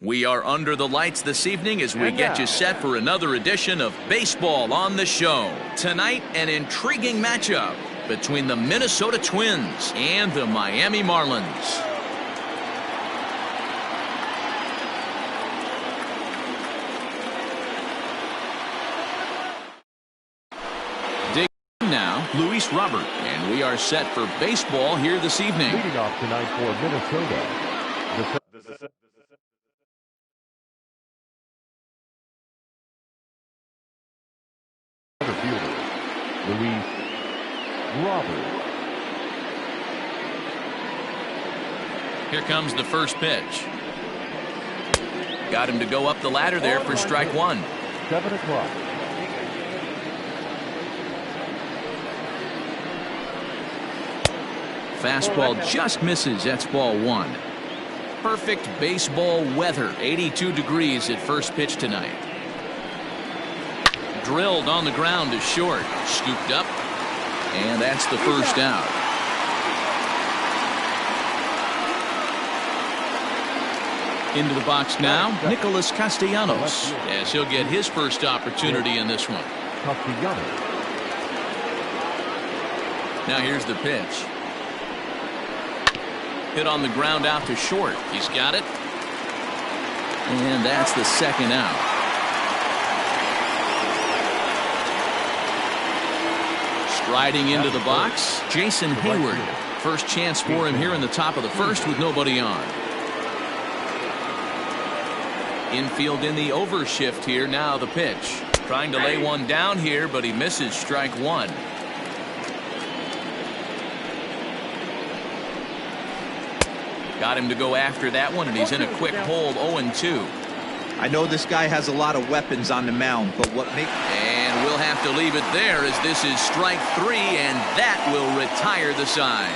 We are under the lights this evening as we get you set for another edition of Baseball on the Show. Tonight, an intriguing matchup between the Minnesota Twins and the Miami Marlins. Dig in now, Luis Robert, and we are set for baseball here this evening. Leading off tonight for Minnesota. Luis Robert. Here comes the first pitch. Got him to go up the ladder there for strike one. 7 o'clock. Fastball just misses. That's ball one. Perfect baseball weather. 82 degrees at first pitch tonight. Drilled on the ground to short. Scooped up. And that's the first out. Into the box now, Nicholas Castellanos, as he'll get his first opportunity in this one. Now here's the pitch. Hit on the ground out to short. He's got it. And that's the second out. Striding into the box, Jason Hayward. First chance for him here in the top of the first with nobody on. Infield in the overshift here. Now the pitch. Trying to lay one down here, but he misses strike one. Got him to go after that one, and he's in a quick hold. 0-2. I know this guy has a lot of weapons on the mound, but what makes... And we'll have to leave it there as this is strike three, and that will retire the side.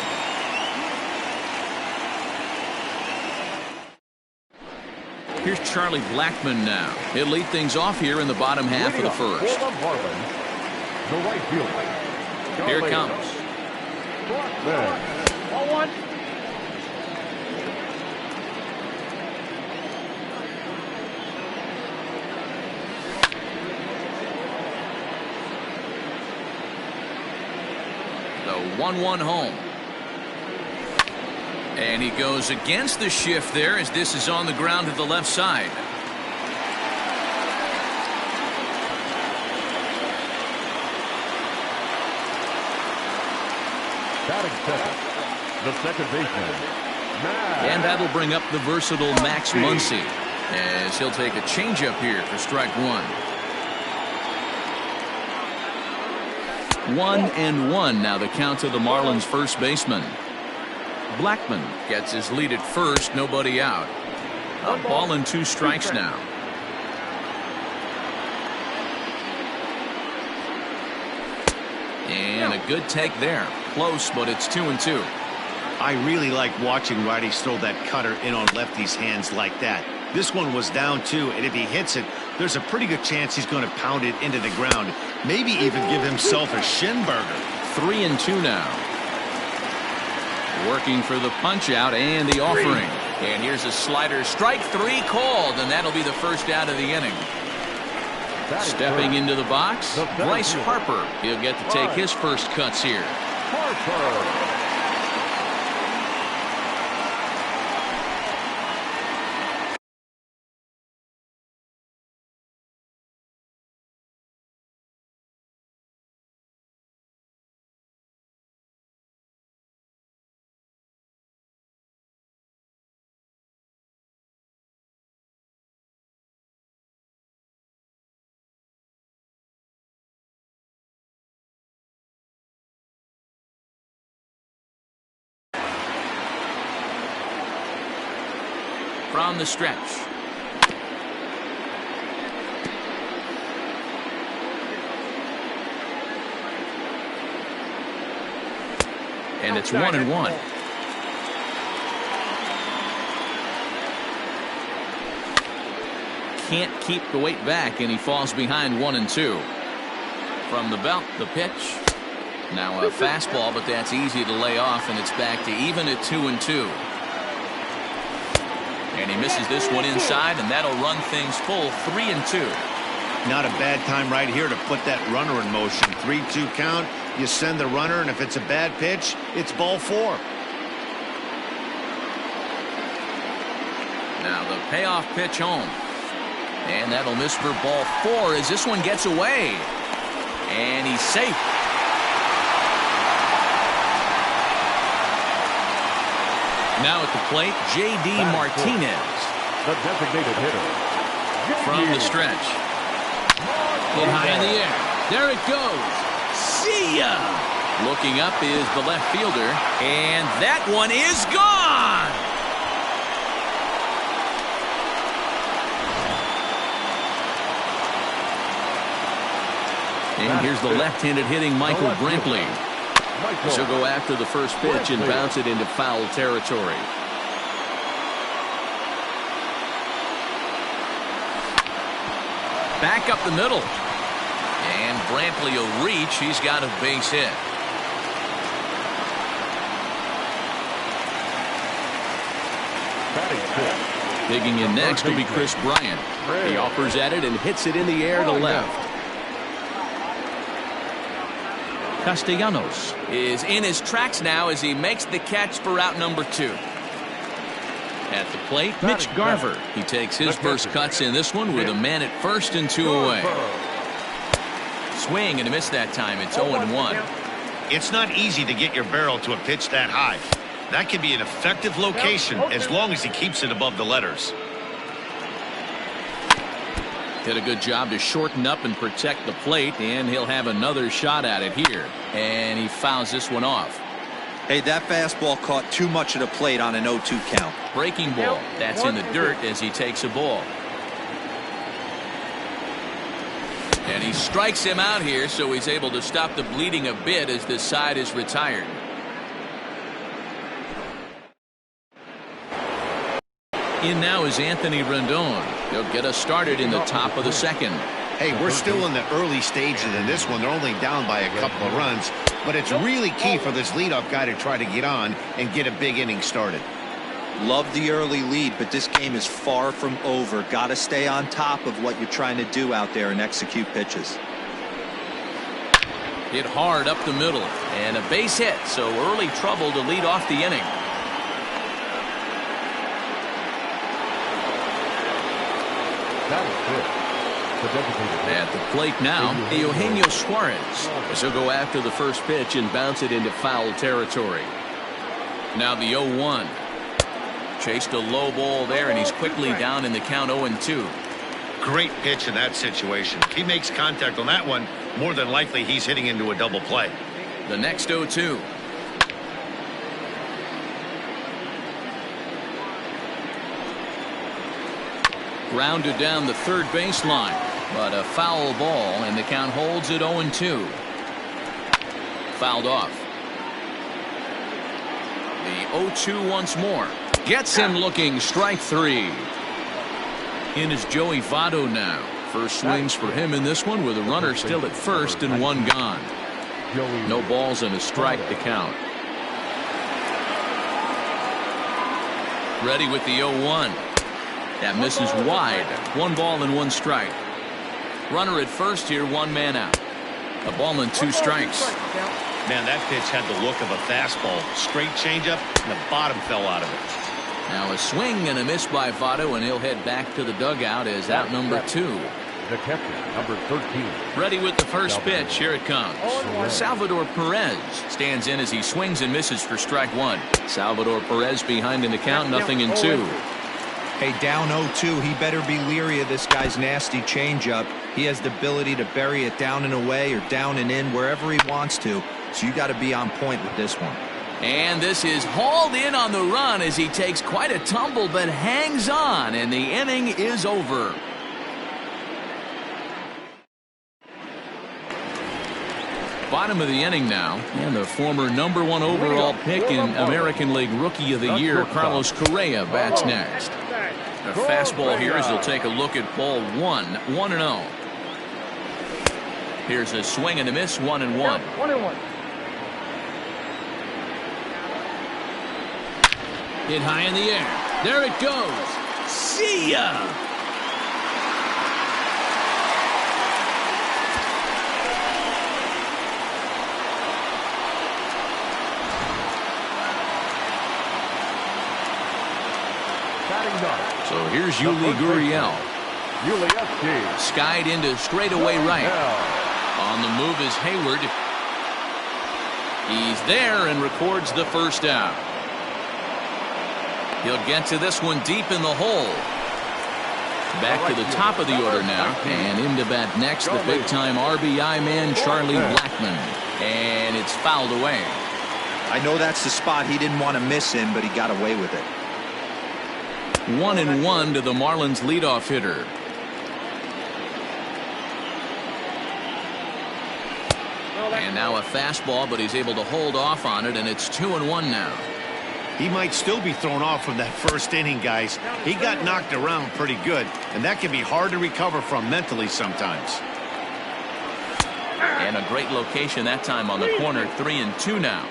Here's Charlie Blackmon now. He'll lead things off here in the bottom half of the first. The right fielder. Here it comes. Ball one. The 1-1 home. And he goes against the shift there as this is on the ground to the left side. Batting second, the second baseman, and that'll bring up the versatile Max Muncy as he'll take a changeup here for strike one. 1-1 now the count to the Marlins first baseman. Blackmon gets his lead at first, nobody out. A ball and 2 strikes now. And a good take there. Close, but it's 2-2. I really like watching righties throw that cutter in on lefties' hands like that. This one was down 2, and if he hits it, there's a pretty good chance he's going to pound it into the ground. Maybe even give himself a shin burger. 3-2 now. Working for the punch out and the offering. And here's a slider. Strike 3 called, and that'll be the first out of the inning. Stepping into the box, Bryce Harper. He'll get to take his first cuts here. Harper. From the stretch. And it's 1-1. Can't keep the weight back, and he falls behind 1-2. From the belt, the pitch. Now a fastball, but that's easy to lay off, and it's back to even at 2-2. And he misses this one inside, and that'll run things full 3-2. Not a bad time right here to put that runner in motion. 3-2 count. You send the runner, and if it's a bad pitch, it's ball 4. Now the payoff pitch home. And that'll miss for ball 4 as this one gets away. And he's safe. Now at the plate, J.D. Martinez. The designated hitter. From the stretch. Hit high in the air. There it goes. See ya! Looking up is the left fielder. And that one is gone! And here's the left-handed hitting Michael Brantley. She'll go after the first pitch and bounce it into foul territory. Back up the middle. And Brantley will reach. He's got a base hit. Digging in next will be Chris Bryant. He offers at it and hits it in the air to left. Castellanos is in his tracks now as he makes the catch for out number 2. At the plate, Mitch Garver. He takes his first cuts in this one with a man at first and 2 away. Swing and a miss that time. It's 0-1. It's not easy to get your barrel to a pitch that high. That can be an effective location as long as he keeps it above the letters. Did a good job to shorten up and protect the plate, and he'll have another shot at it here. And he fouls this one off. Hey, that fastball caught too much of the plate on an 0-2 count. Breaking ball. That's in the dirt as he takes a ball. And he strikes him out here, so he's able to stop the bleeding a bit as this side is retired. In now is Anthony Rendon. He'll get us started in the top of the second. Hey, we're still in the early stages in this one. They're only down by a couple of runs, but it's really key for this leadoff guy to try to get on and get a big inning started. Love the early lead, but this game is far from over. Got to stay on top of what you're trying to do out there and execute pitches. Hit hard up the middle and a base hit, so early trouble to lead off the inning. At the plate now, Eugenio Suarez. He'll go after the first pitch and bounce it into foul territory. Now the 0-1. Chased a low ball there, and he's quickly down in the count 0-2. Great pitch in that situation. He makes contact on that one. More than likely, he's hitting into a double play. The next 0-2. Grounded down the third baseline, but a foul ball, and the count holds at 0-2. Fouled off. The 0-2 once more. Gets him looking. Strike 3. In is Joey Votto now. First swings for him in this one with a runner still at first and 1 gone. No balls and a strike to count. Ready with the 0-1. That misses wide. 1 ball and 1 strike. Runner at first here, 1 man out. A ball and 2 strikes. Man, that pitch had the look of a fastball. Straight changeup, and the bottom fell out of it. Now a swing and a miss by Votto, and he'll head back to the dugout as out number 2. The catcher, number 13. Ready with the first pitch. Here it comes. Salvador Perez stands in as he swings and misses for strike 1. Salvador Perez behind in the count, 0-2. Hey, down 0-2, he better be leery of this guy's nasty changeup. He has the ability to bury it down and away or down and in wherever he wants to. So you got to be on point with this one. And this is hauled in on the run as he takes quite a tumble but hangs on, and the inning is over. Bottom of the inning now, and the former number 1 overall pick in American League Rookie of the Year, Carlos Correa, bats next. A fastball here as he'll take a look at ball 1, 1-0. Here's a swing and a miss, 1-1. Hit high in the air. There it goes. See ya! So here's Yuli Gurriel. Skied into straightaway right. On the move is Hayward. He's there and records the first down. He'll get to this one deep in the hole. Back to the top of the order now. And into bat next, the big-time RBI man, Charlie Blackmon. And it's fouled away. I know that's the spot he didn't want to miss in, but he got away with it. 1-1 to the Marlins leadoff hitter. And now a fastball, but he's able to hold off on it, and it's 2-1 now. He might still be thrown off from that first inning, guys. He got knocked around pretty good, and that can be hard to recover from mentally sometimes. And a great location that time on the corner. 3-2 now.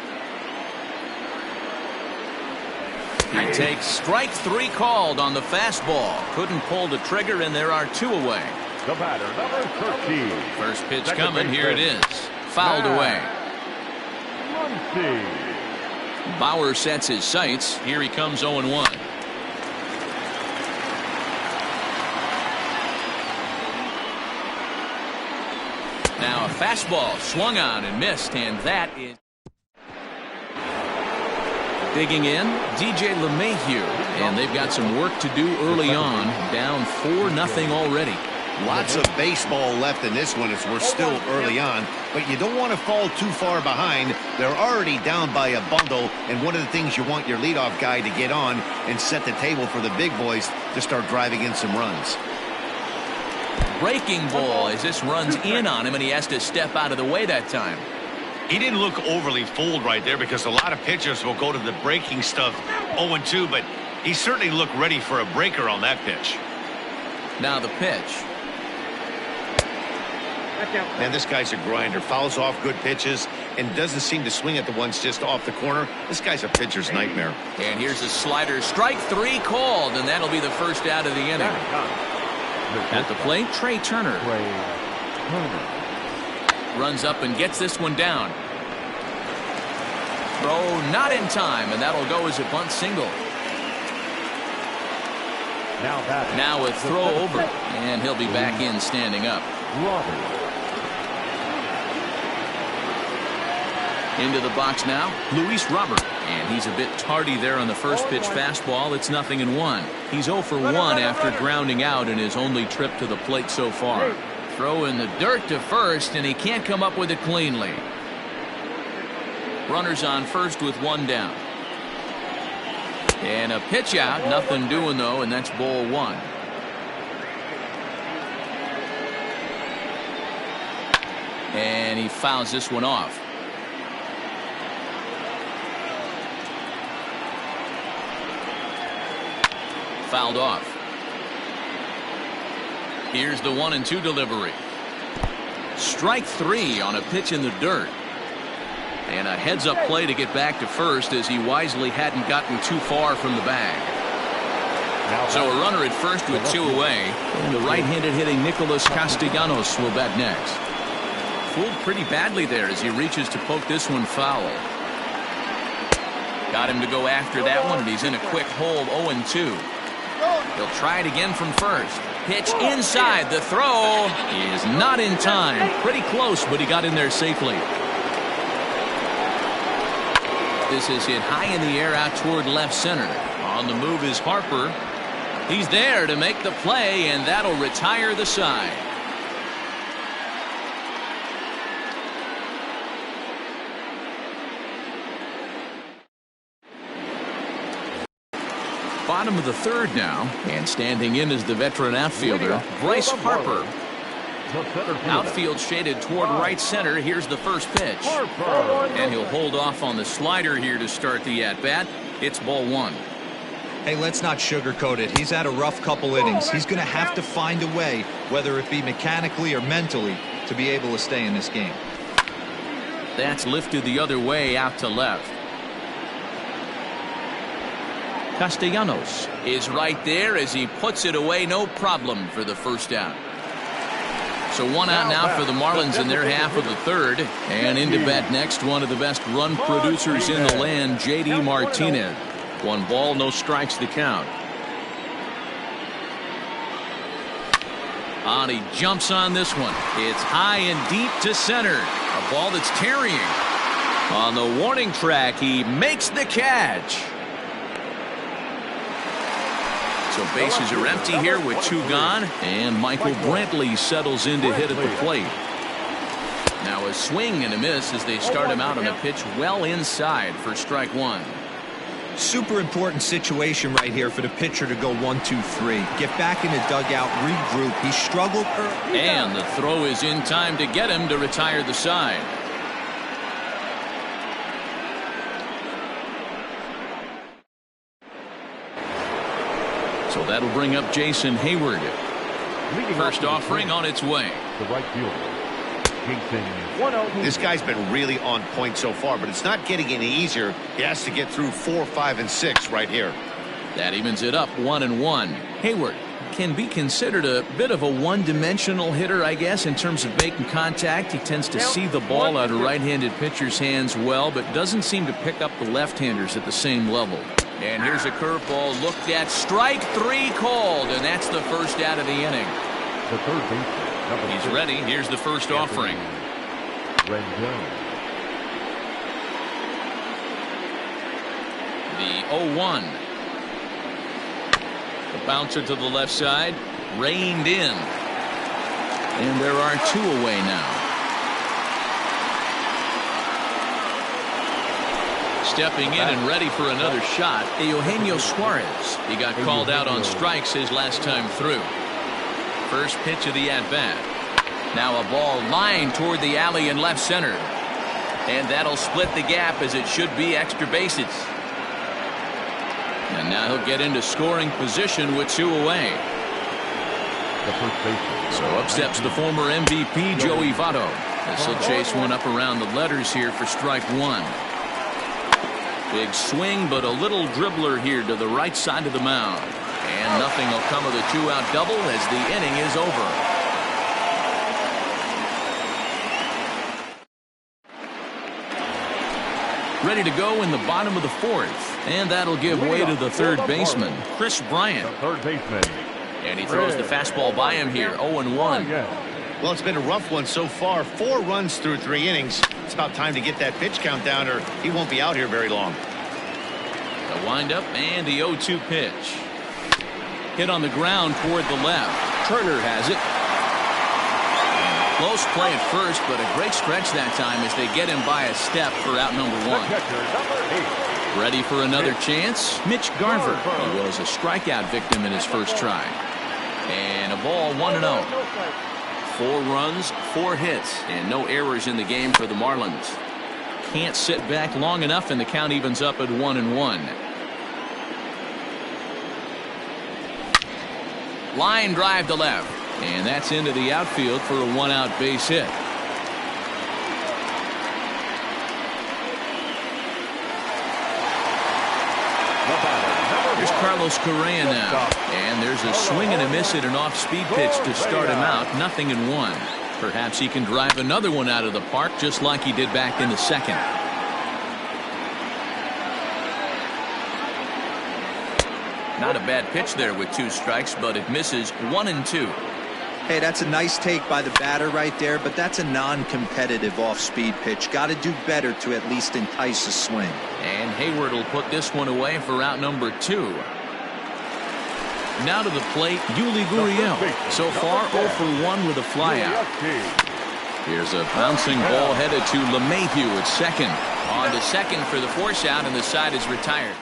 He takes strike 3 called on the fastball. Couldn't pull the trigger, and there are 2 away. The batter, number 13. First pitch coming. Here it is. Fouled away. Bauer sets his sights. Here he comes 0-1. Now a fastball swung on and missed, and that is digging in, DJ LeMahieu, and they've got some work to do early on. Down 4-0 already. Lots of baseball left in this one as we're still early on, but you don't want to fall too far behind. They're already down by a bundle, and one of the things you want your leadoff guy to get on and set the table for the big boys to start driving in some runs. Breaking ball as this runs in on him, and he has to step out of the way that time. He didn't look overly fooled right there because a lot of pitchers will go to the breaking stuff 0-2, but he certainly looked ready for a breaker on that pitch. Now the pitch. Man, this guy's a grinder. Fouls off good pitches and doesn't seem to swing at the ones just off the corner. This guy's a pitcher's nightmare. And here's a slider. Strike 3 called, and that'll be the first out of the inning. At the plate, Trey Turner. Runs up and gets this one down. Throw not in time, and that'll go as a bunt single. Now a throw over, and he'll be back in standing up. Into the box now, Luis Robert. And he's a bit tardy there on the first pitch fastball. It's 0-1. He's 0 for 1 after grounding out in his only trip to the plate so far. Throw in the dirt to first, and he can't come up with it cleanly. Runners on first with 1 down. And a pitch out, nothing doing though, and that's ball 1. And he fouls this one off. Fouled off. Here's the 1-2 delivery. Strike 3 on a pitch in the dirt. And a heads-up play to get back to first as he wisely hadn't gotten too far from the bag. So a runner at first with 2 away. And the right-handed hitting Nicholas Castellanos will bat next. Fooled pretty badly there as he reaches to poke this one foul. Got him to go after that one, and he's in a quick hold. 0-2. He'll try it again from first. Pitch inside. The throw is not in time. Pretty close, but he got in there safely. This is hit high in the air out toward left center. On the move is Harper. He's there to make the play, and that'll retire the side. Bottom of the third now, and standing in is the veteran outfielder, Bryce Harper. Outfield shaded toward right center. Here's the first pitch. And he'll hold off on the slider here to start the at-bat. It's ball 1. Hey, let's not sugarcoat it. He's had a rough couple innings. He's going to have to find a way, whether it be mechanically or mentally, to be able to stay in this game. That's lifted the other way out to left. Castellanos is right there as he puts it away, no problem for the first down. So one out now for the Marlins in their half of the third. And into bat next, one of the best run producers in the land, J.D. Martinez. 1 ball, no strikes the count. And he jumps on this one. It's high and deep to center. A ball that's tarrying. On the warning track, he makes the catch. So bases are empty here with 2 gone, and Michael Brantley settles in to hit at the plate. Now a swing and a miss as they start him out on a pitch well inside for strike 1. Super important situation right here for the pitcher to go 1-2-3. Get back in the dugout, regroup. He struggled early. And the throw is in time to get him to retire the side. So that'll bring up Jason Hayward. First offering on its way. The right fielder. This guy's been really on point so far, but it's not getting any easier. He has to get through 4, 5, and 6 right here. That evens it up 1-1. Hayward can be considered a bit of a one-dimensional hitter, I guess, in terms of making contact. He tends to see the ball out of right-handed pitchers' hands well, but doesn't seem to pick up the left-handers at the same level. And here's a curveball looked at. Strike 3 called, and that's the first out of the inning. The third baseman. He's ready. Here's the first offering. The 0-1. The bouncer to the left side. Reined in. And there are 2 away now. Stepping in and ready for another shot, Eugenio Suarez. He got called out on strikes his last time through. First pitch of the at-bat. Now a ball lined toward the alley in left center. And that'll split the gap as it should be extra bases. And now he'll get into scoring position with 2 away. So up steps the former MVP Joey Votto. As he'll chase one up around the letters here for strike 1. Big swing, but a little dribbler here to the right side of the mound. And nothing will come of the 2-out double as the inning is over. Ready to go in the bottom of the 4th. And that'll give way to the third baseman, Chris Bryant. Third baseman. And he throws the fastball by him here, 0-1. Well, it's been a rough one so far. 4 runs through 3 innings. It's about time to get that pitch count down, or he won't be out here very long. The windup and the 0-2 pitch. Hit on the ground toward the left. Turner has it. Close play at first, but a great stretch that time as they get him by a step for out number 1. Ready for another chance? Mitch Garver. He was a strikeout victim in his first try. And a ball 1-0. 4 runs, 4 hits, and no errors in the game for the Marlins. Can't sit back long enough, and the count evens up at 1-1. Line drive to left, and that's into the outfield for a 1-out base hit. Here's Carlos Correa now, and there's a swing and a miss at an off-speed pitch to start him out. 0-1. Perhaps he can drive another one out of the park just like he did back in the second. Not a bad pitch there with 2 strikes, but it misses 1-2. Hey, that's a nice take by the batter right there, but that's a non-competitive off-speed pitch. Got to do better to at least entice a swing. And Hayward will put this one away for out number 2. Now to the plate, Yuli Gurriel. So far 0 for 1 with a flyout. Here's a bouncing ball headed to LeMahieu at second. On to second for the force out, and the side is retired.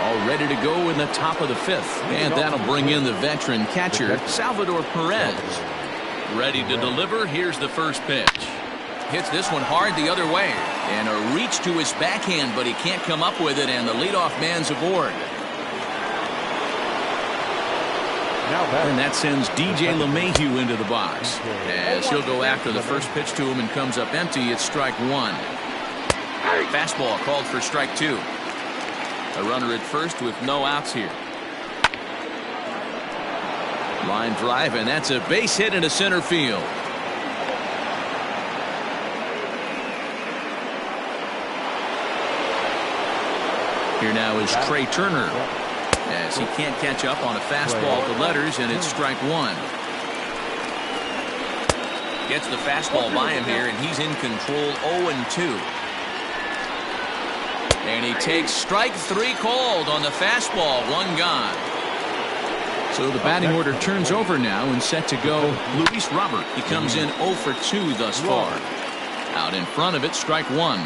All ready to go in the top of the 5th. And that'll bring in the veteran catcher, Salvador Perez. Ready to deliver. Here's the first pitch. Hits this one hard the other way. And a reach to his backhand, but he can't come up with it, and the leadoff man's aboard. And that sends DJ LeMahieu into the box. As he'll go after the first pitch to him and comes up empty, it's strike 1. Fastball called for strike 2. A runner at first with no outs here. Line drive, and that's a base hit into center field. Here now is Trey Turner, as he can't catch up on a fastball at the letters, and it's strike one. Gets the fastball by him here, and he's in control. 0-2. And he takes strike three called on the fastball. One gone. So the batting order turns over now and set to go. Luis Robert. He comes in 0 for 2 thus far. Out in front of it, strike one.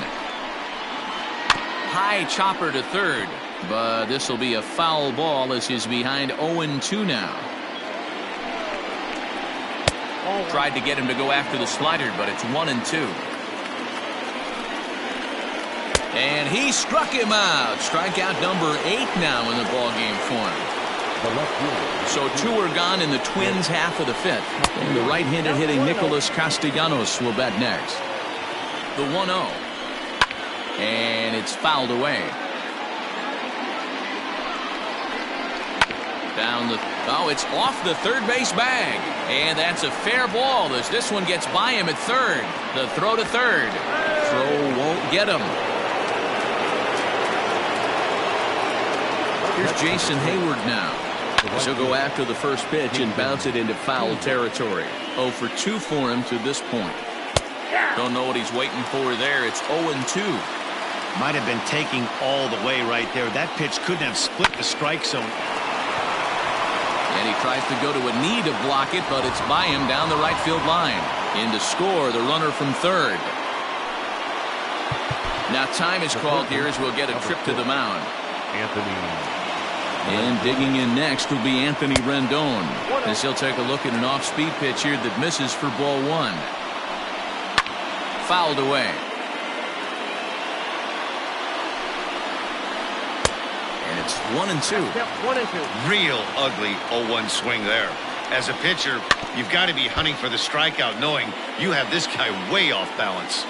High chopper to third, but this will be a foul ball as he's behind 0-2 now. Tried to get him to go after the slider, but it's 1-2. And he struck him out. Strikeout number 8 now in the ballgame for him. So 2 are gone in the Twins' half of the 5th. And the right-handed hitting Nicholas Castellanos will bat next. The 1-0. And it's fouled away. Down the... Oh, it's off the third base bag. And that's a fair ball as this one gets by him at third. The throw to third. Throw won't get him. Here's Jason Hayward now. He'll go after the first pitch and bounce it into foul territory. 0 for 2 for him to this point. Don't know what he's waiting for there. It's 0-2. Might have been taking all the way right there. That pitch couldn't have split the strike zone. And he tries to go to a knee to block it, but it's by him down the right field line. In to score, the runner from third. Now time is called here as we'll get a trip to the mound. And digging in next will be Anthony Rendon, as he'll take a look at an off-speed pitch here that misses for ball one. Fouled away. And it's 1-2. Real ugly 0-1 swing there. As a pitcher, you've got to be hunting for the strikeout, knowing you have this guy way off balance.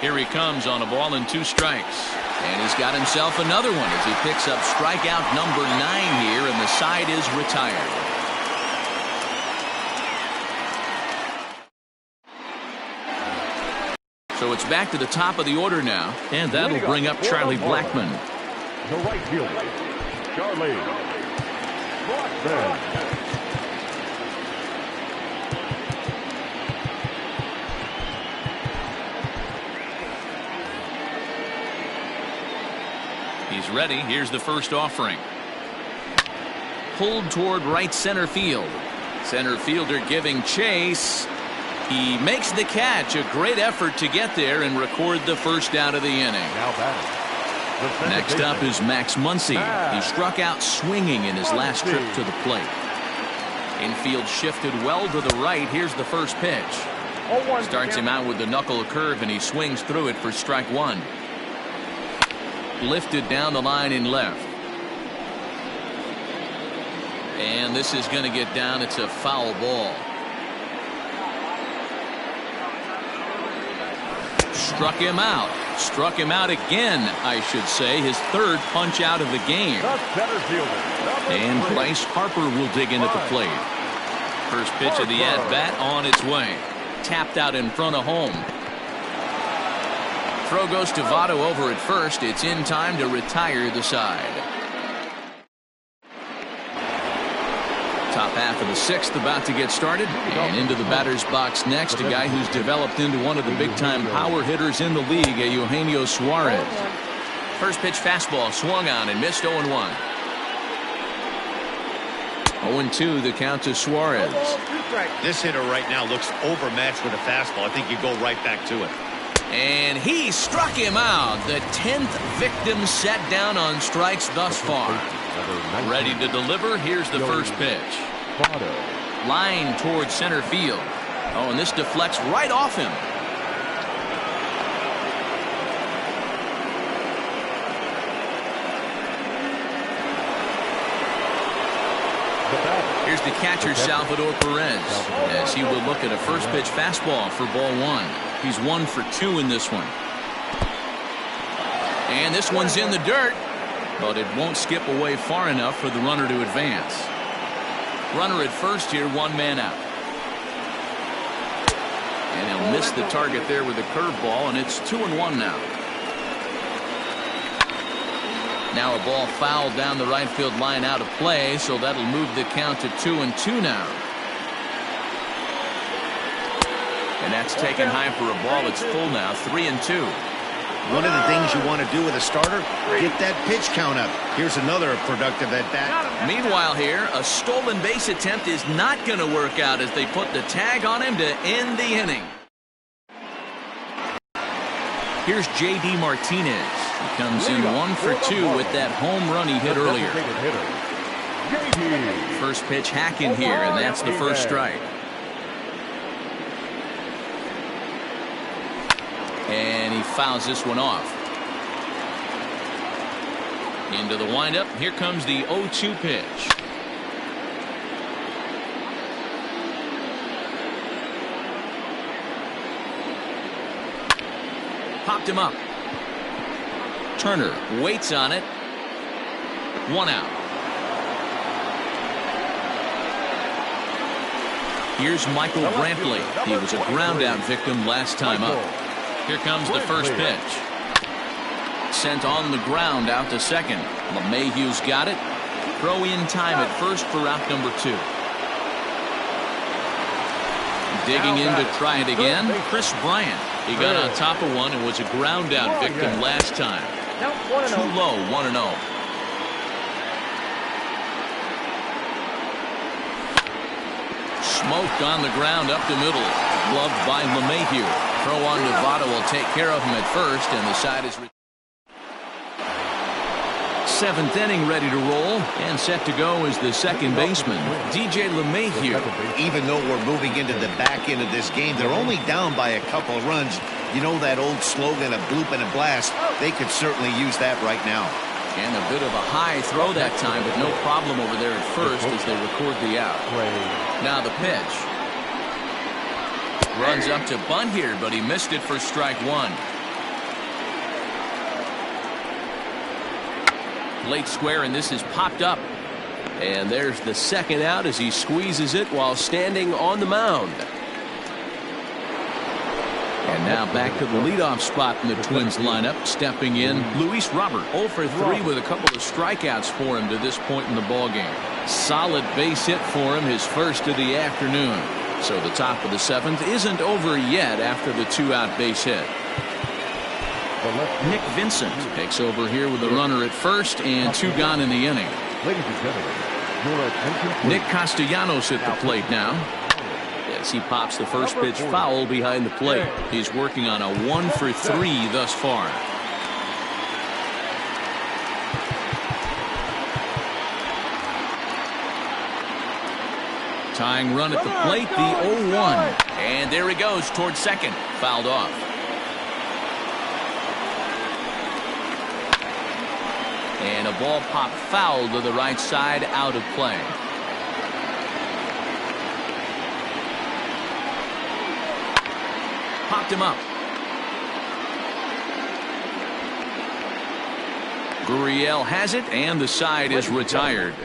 Here he comes on a ball and 2 strikes. And he's got himself another one as he picks up strikeout number 9 here, and the side is retired. So it's back to the top of the order now, and that'll bring up Charlie Blackmon. The right fielder, Charlie Blackmon. He's ready. Here's the first offering. Pulled toward right center field. Center fielder giving chase. He makes the catch. A great effort to get there and record the first out of the inning. Now batting. Next up is Max Muncy. He struck out swinging in his last trip to the plate. Infield shifted well to the right. Here's the first pitch. Starts him out with the knuckle curve, and he swings through it for strike one. Lifted down the line in left. And this is going to get down. It's a foul ball. Struck him out. Struck him out again, I should say. His third punch out of the game. And Bryce Harper will dig in at the plate. First pitch of the at-bat on its way. Tapped out in front of home. Throw goes to Votto over at first. It's in time to retire the side. Top half of the 6th about to get started. And into the batter's box next, a guy who's developed into one of the big-time power hitters in the league, Eugenio Suarez. First pitch fastball swung on and missed 0-1. 0-2 the count to Suarez. This hitter right now looks overmatched with a fastball. I think you go right back to it. And he struck him out. The 10th victim set down on strikes thus far. Ready to deliver. Here's the first pitch. Line towards center field. Oh, and this deflects right off him. Here's the catcher, Salvador Perez, as he will look at a first pitch fastball for ball one. He's 1 for 2 in this one. And this one's in the dirt. but it won't skip away far enough for the runner to advance. Runner at first here, one man out. And he'll miss the target there with a curveball, and it's 2-1 now. Now a ball fouled down the right field line out of play, so that'll move the count to 2-2 now. And that's taken high for a ball. It's full now, 3-2. One of the things you want to do with a starter, get that pitch count up. Here's another productive at-bat. Meanwhile here, a stolen base attempt is not going to work out as they put the tag on him to end the inning. Here's J.D. Martinez. He comes in 1 for 2 with that home run he hit earlier. First pitch hacking here, and that's the first strike. And he fouls this one off. Into the windup. Here comes the 0-2 pitch. Popped him up. Turner waits on it. One out. Here's Michael Brantley. He was a ground out victim last time up. Here comes the first pitch. Sent on the ground out to second. LeMahieu's got it. Throw in time at first for out number 2. Digging in to try it again, Chris Bryant. He got on top of one and was a ground out victim last time. Too low, 1-0. Smoked on the ground up the middle. Gloved by LeMahieu. Throw on Nevada will take care of him at first, and the side is 7th inning ready to roll, and set to go is the second baseman, DJ LeMahieu. Even though we're moving into the back end of this game, they're only down by a couple of runs. You know that old slogan, a bloop and a blast? They could certainly use that right now. And a bit of a high throw that time, but no problem over there at first as they record the out. Now the pitch. Runs up to bunt here, but he missed it for strike 1. Late square, and this is popped up. And there's the second out as he squeezes it while standing on the mound. And now back to the leadoff spot in the Twins lineup. Stepping in, Luis Robert. 0 for 3 with a couple of strikeouts for him to this point in the ballgame. Solid base hit for him, his first of the afternoon. So the top of the 7th isn't over yet after the 2-out base hit. Nick Vincent takes over here with the runner at first and 2 gone in the inning. Ladies and gentlemen, your attention, please. Nick Castellanos at the plate now. As he pops the first pitch foul behind the plate. He's working on a 1 for 3 thus far. Tying run at the plate, the 0-1. And there he goes towards second. Fouled off. And a ball popped foul to the right side, out of play. Popped him up. Gurriel has it, and the side is retired.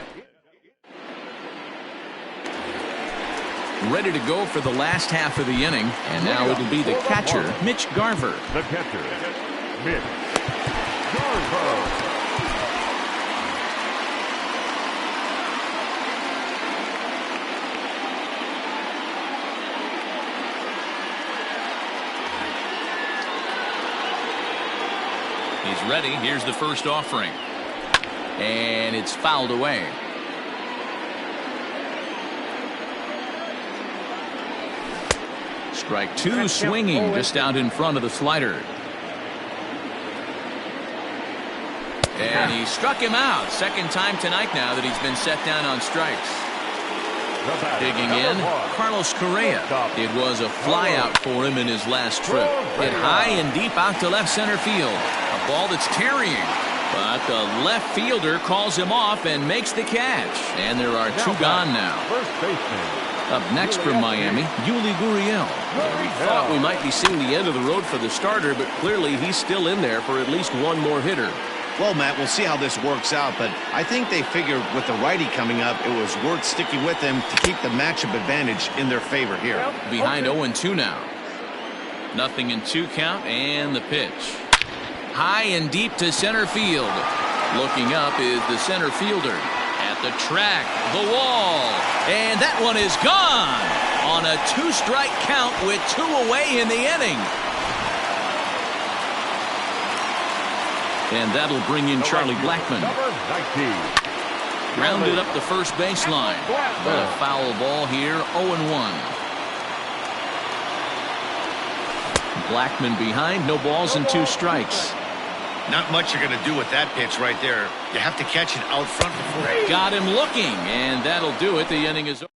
Ready to go for the last half of the inning, and now it'll be the catcher, Mitch Garver. The catcher, Mitch Garver. He's ready. Here's the first offering. And it's fouled away. Strike 2, swinging just out in front of the slider. And he struck him out. Second time tonight now that he's been set down on strikes. Digging in, Carlos Correa. It was a flyout for him in his last trip. Hit high and deep out to left center field. A ball that's carrying. But the left fielder calls him off and makes the catch. And there are 2 gone now. First baseman. Up next from Miami, Yuli Gurriel. We thought we might be seeing the end of the road for the starter, but clearly he's still in there for at least one more hitter. Well, Matt, we'll see how this works out, but I think they figured with the righty coming up, it was worth sticking with them to keep the matchup advantage in their favor here. Behind 0-2 now. 0-2 count, and the pitch. High and deep to center field. Looking up is the center fielder. At the track, the wall, and that one is gone on a 2-strike count with 2 away in the inning. And that'll bring in Charlie Blackmon. Rounded up the first baseline. But a foul ball here, 0-1. Blackmon behind, no balls and 2 strikes. Not much you're going to do with that pitch right there. You have to catch it out front before. Got him looking, and that'll do it. The inning is over.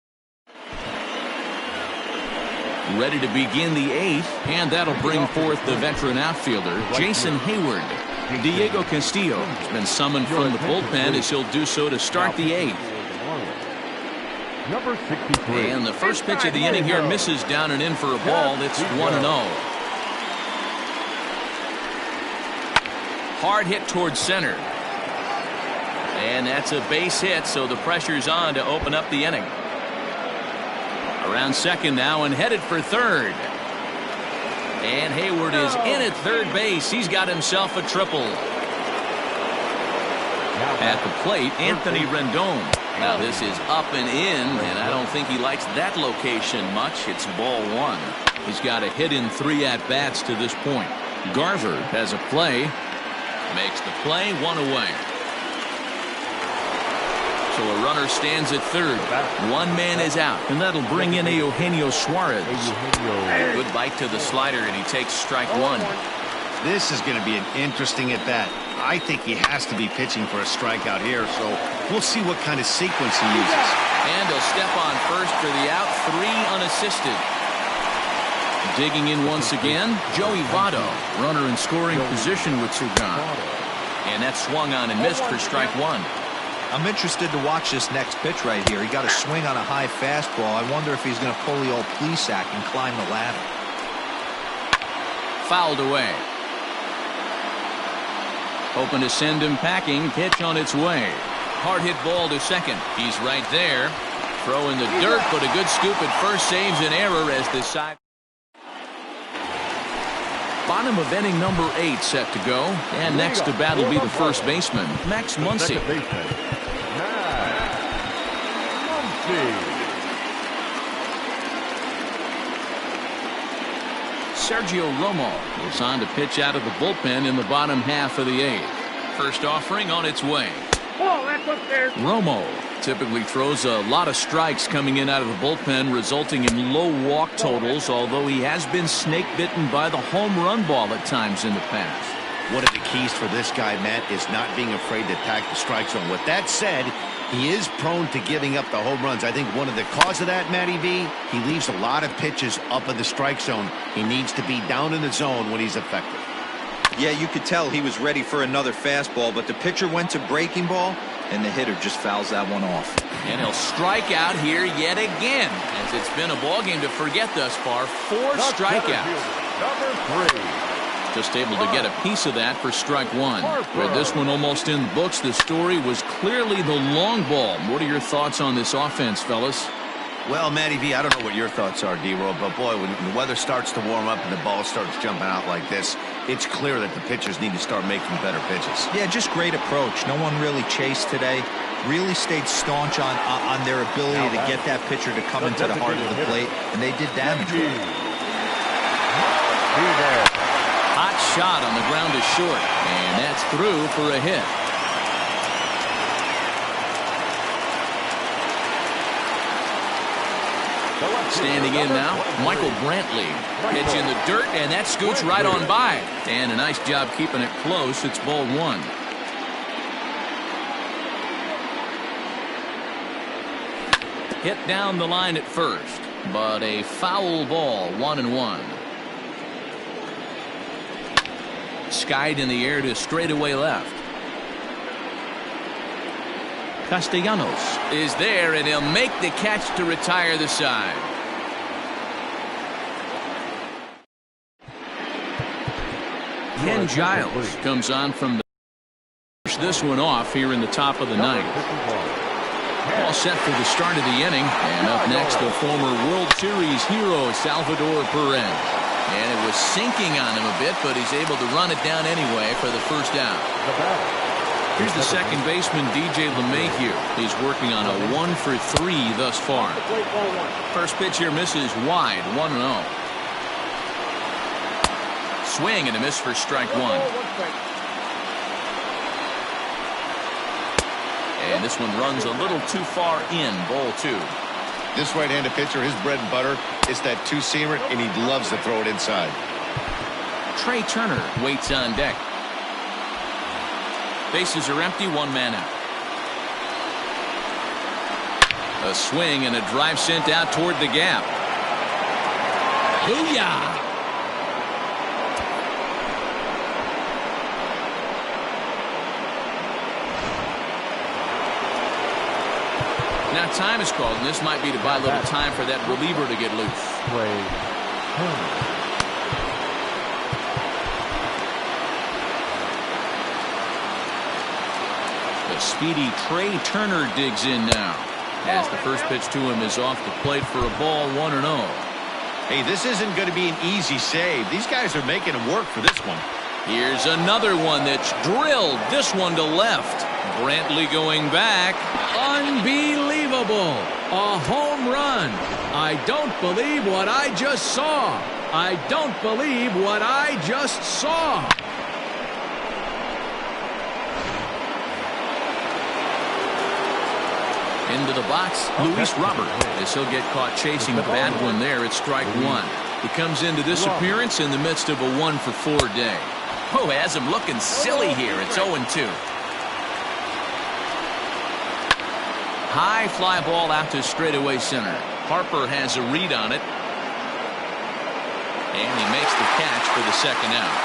Ready to begin the 8th, and that'll bring forth the veteran outfielder, Jason Hayward. Diego Castillo has been summoned from the bullpen as he'll do so to start the 8th. Number 63. And the first pitch of the inning here misses down and in for a ball. It's 1-0. Hard hit towards center. And that's a base hit, so the pressure's on to open up the inning. Around second now and headed for third. And Hayward is in at third base. He's got himself a triple. At the plate, Anthony Rendon. Now this is up and in, and I don't think he likes that location much. It's ball 1. He's got a hit in 3 at-bats to this point. Garver has a play. Makes the play, 1 away. So a runner stands at third. 1 man is out, and that'll bring in Eugenio Suarez. Good bite to the slider, and he takes strike 1. This is going to be an interesting at-bat. I think he has to be pitching for a strikeout here, so we'll see what kind of sequence he uses. And he'll step on first for the out, 3 unassisted. Digging in once again, Joey Votto, runner in scoring position with 2 gone. And that swung on and missed for strike 1. I'm interested to watch this next pitch right here. He got a swing on a high fastball. I wonder if he's going to pull the old Plesac and climb the ladder. Fouled away. Hoping to send him packing. Pitch on its way. Hard hit ball to second. He's right there. Throw in the dirt, but a good scoop at first saves an error as the side. Bottom of inning number 8 set to go. And next to bat will be the first baseman, Max Muncy. Sergio Romo is on to pitch out of the bullpen in the bottom half of the 8th. First offering on its way. Romo typically throws a lot of strikes coming in out of the bullpen, resulting in low walk totals, although he has been snake bitten by the home run ball at times in the past. One of the keys for this guy, Matt, is not being afraid to attack the strike zone. With that said, he is prone to giving up the home runs. I think one of the cause of that, Matty V, he leaves a lot of pitches up in the strike zone. He needs to be down in the zone when he's effective. Yeah, you could tell he was ready for another fastball, but the pitcher went to breaking ball, and the hitter just fouls that one off. And he'll strike out here yet again, as it's been a ball game to forget thus far. 4 strikeouts. Number 3. Just able to get a piece of that for strike 1. With this one almost in the books, the story was clearly the long ball. What are your thoughts on this offense, fellas? Well, Matty V, I don't know what your thoughts are, D-Roll, but boy, when the weather starts to warm up and the ball starts jumping out like this, it's clear that the pitchers need to start making better pitches. Yeah, just great approach. No one really chased today. Really stayed staunch on their ability to get that pitcher to come into the heart of the plate, and they did damage. Hot shot on the ground is short, and that's through for a hit. Standing in now, Michael Brantley. Pitch in the dirt, and that scoots right on by. And a nice job keeping it close. It's ball 1. Hit down the line at first, but a foul ball, 1-1. Skied in the air to straightaway left. Castellanos is there, and he'll make the catch to retire the side. Ken Giles comes on from the this one off here in the top of the ninth. All set for the start of the inning. And up next, the former World Series hero, Salvador Perez. And it was sinking on him a bit, but he's able to run it down anyway for the first out. Here's the second baseman, DJ LeMahieu. He's working on a 1 for 3 thus far. First pitch here misses wide, 1-0. Swing and a miss for strike 1. And this one runs a little too far in, ball 2. This right-handed pitcher, his bread and butter is that two-seamer, and he loves to throw it inside. Trey Turner waits on deck. Bases are empty, 1 man out. A swing and a drive sent out toward the gap. Booyah! Now time is called, and this might be to buy a little time for that reliever to get loose. The speedy Trey Turner digs in now, as the first pitch to him is off the plate for a ball, 1-0. Hey, this isn't going to be an easy save. These guys are making him work for this one. Here's another one that's drilled. This one to left. Brantley going back. Unbelievable. A home run. I don't believe what I just saw. I don't believe what I just saw. Into the box, Luis Robert, as he'll get caught chasing the bad one there at strike 1. He comes into this appearance in the midst of a 1 for 4 day. Oh, has him looking silly here. It's 0-2. High fly ball out to straightaway center. Harper has a read on it. And he makes the catch for the second out.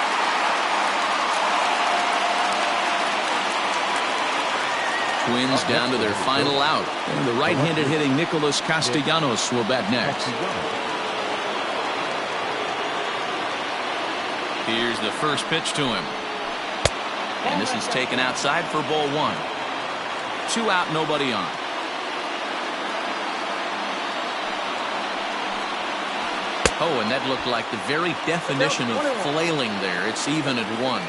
Twins down to their final out. And the right-handed hitting Nicholas Castellanos will bat next. Here's the first pitch to him. And this is taken outside for ball 1. 2 out, nobody on. Oh, and that looked like the very definition of flailing there. It's even at 1.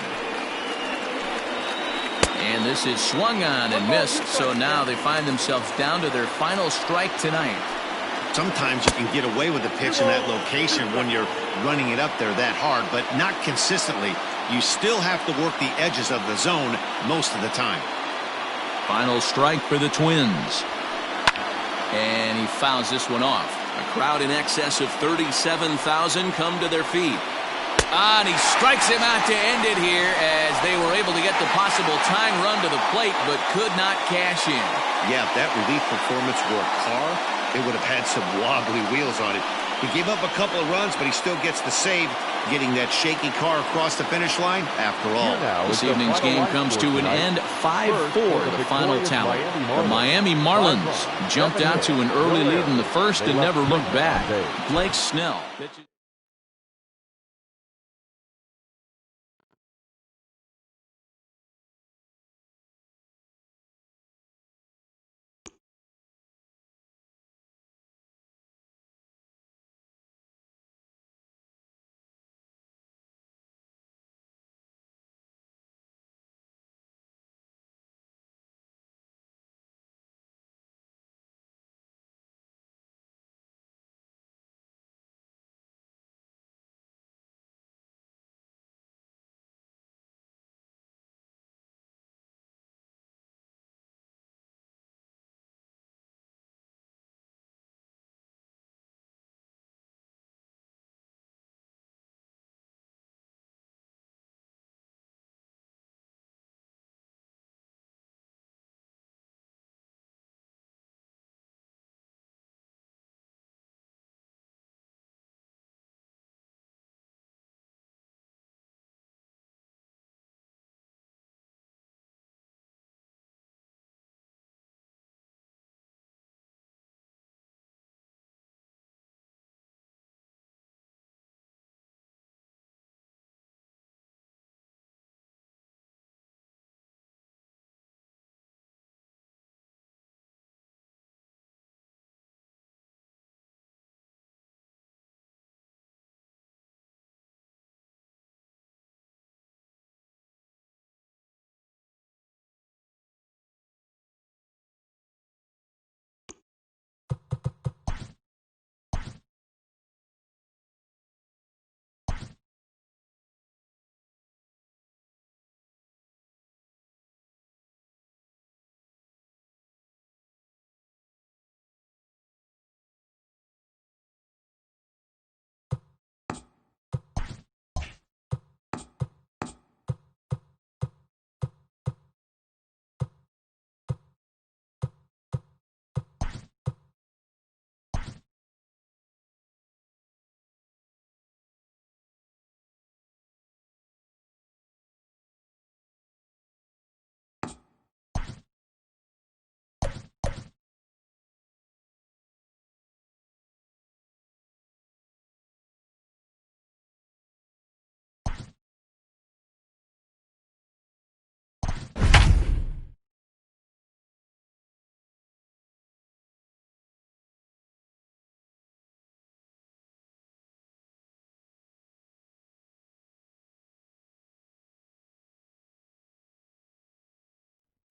And this is swung on and missed, so now they find themselves down to their final strike tonight. Sometimes you can get away with a pitch in that location when you're running it up there that hard, but not consistently. You still have to work the edges of the zone most of the time. Final strike for the Twins. And he fouls this one off. A crowd in excess of 37,000 come to their feet. And he strikes him out to end it here, as they were able to get the possible tying run to the plate but could not cash in. Yeah, if that relief performance were a car, it would have had some wobbly wheels on it. He gave up a couple of runs, but he still gets the save, getting that shaky car across the finish line after all. This evening's game comes to an end, 5-4, the final tally. The Miami Marlins jumped out to an early lead in the first and never looked back. Blake Snell.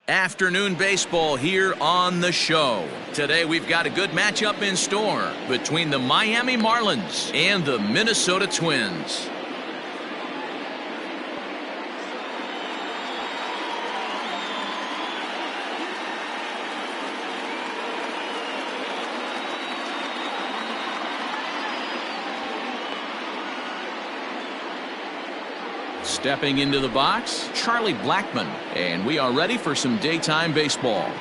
Afternoon baseball here on the show. Today we've got a good matchup in store between the Miami Marlins and the Minnesota Twins. Stepping into the box, Charlie Blackmon, and we are ready for some daytime baseball.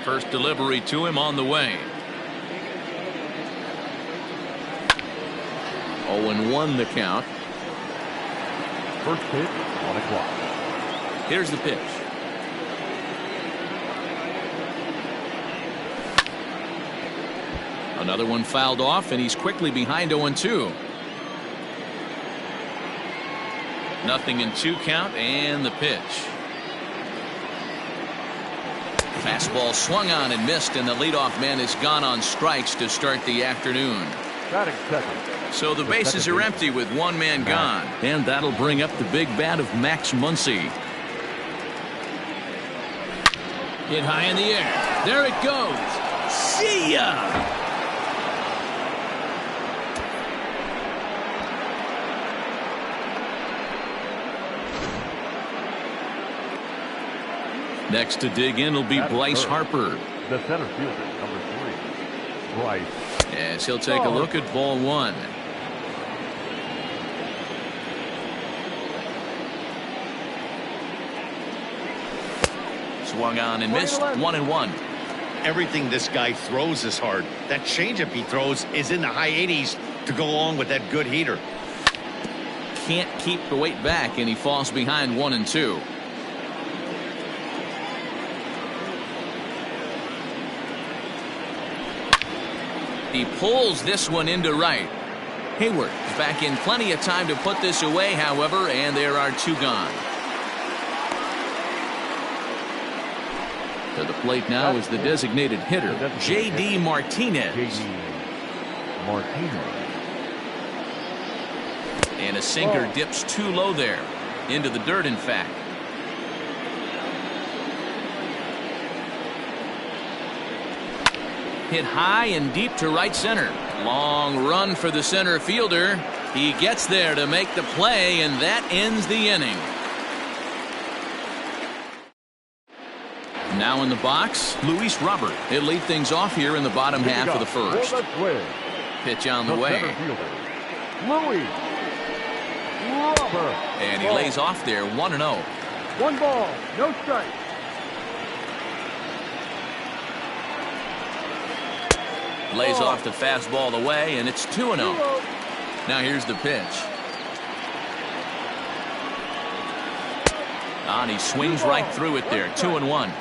First delivery to him on the way. 0-1 the count. First pitch, 1 o'clock. Here's the pitch. Another one fouled off, and he's quickly behind 0-2. 0-2 count, and the pitch. Fastball swung on and missed, and the leadoff man is gone on strikes to start the afternoon. Batting second. So the bases are empty with one man gone, and that'll bring up the big bat of Max Muncy. Hit high in the air. There it goes. See ya! Next to dig in will be Bryce Harper. The center fielder, number 3, Bryce. Yes, he'll take a look at ball 1. Swung on and missed. 1-1. Everything this guy throws is hard. That changeup he throws is in the high 80s to go along with that good heater. Can't keep the weight back, and he falls behind 1-2. He pulls this one into right. Hayward is back in plenty of time to put this away, however, and there are 2 gone. To the plate now is the designated hitter, J.D. Martinez. J.D. Martinez. And a sinker dips too low there. Into the dirt, in fact. Hit high and deep to right center. Long run for the center fielder. He gets there to make the play, and that ends the inning. Now in the box, Luis Robert. He'll lead things off here in the bottom half of the first. Pitch on the way. Luis Robert. And he lays off there, 1-0. 1 ball, no strike. Lays off the fastball away, and it's 2-0. Now here's the pitch. And he swings right through it there. 2-1.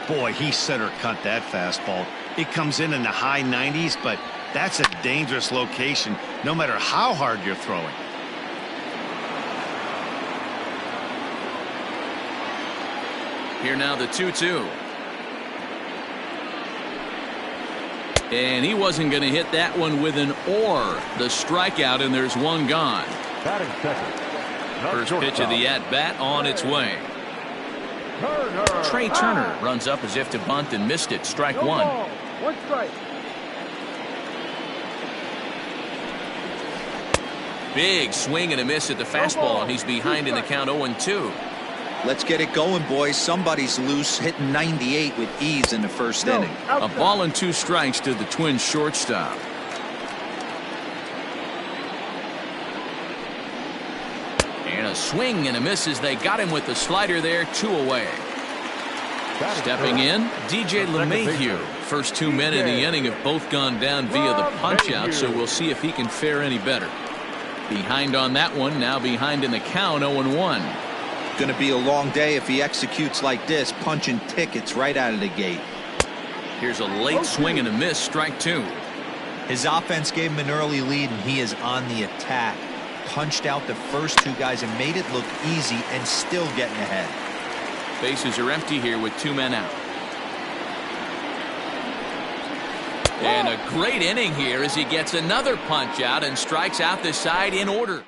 Boy, he center cut that fastball. It comes in the high 90s, but that's a dangerous location no matter how hard you're throwing. Here now the 2-2. And he wasn't going to hit that one with an or. The strikeout, and there's 1 gone. Batting second. First pitch of the at-bat on its way. Trey Turner runs up as if to bunt and missed it. Strike 1. 1 strike. Big swing and a miss at the fastball, and he's behind in the count 0-2. Let's get it going, boys. Somebody's loose, hitting 98 with ease in the first inning. A ball and 2 strikes to the Twins shortstop. And a swing and a miss as they got him with the slider there. 2 away. Stepping in, DJ LeMahieu. First 2 men in the inning have both gone down via the punch-out, so we'll see if he can fare any better. Behind on that one, now behind in the count, 0-1. Going to be a long day if he executes like this, punching tickets right out of the gate. Here's a late swing and a miss, strike 2. His offense gave him an early lead, and he is on the attack. Punched out the first 2 guys and made it look easy, and still getting ahead. Bases are empty here with 2 men out. And a great inning here as he gets another punch out and strikes out the side in order.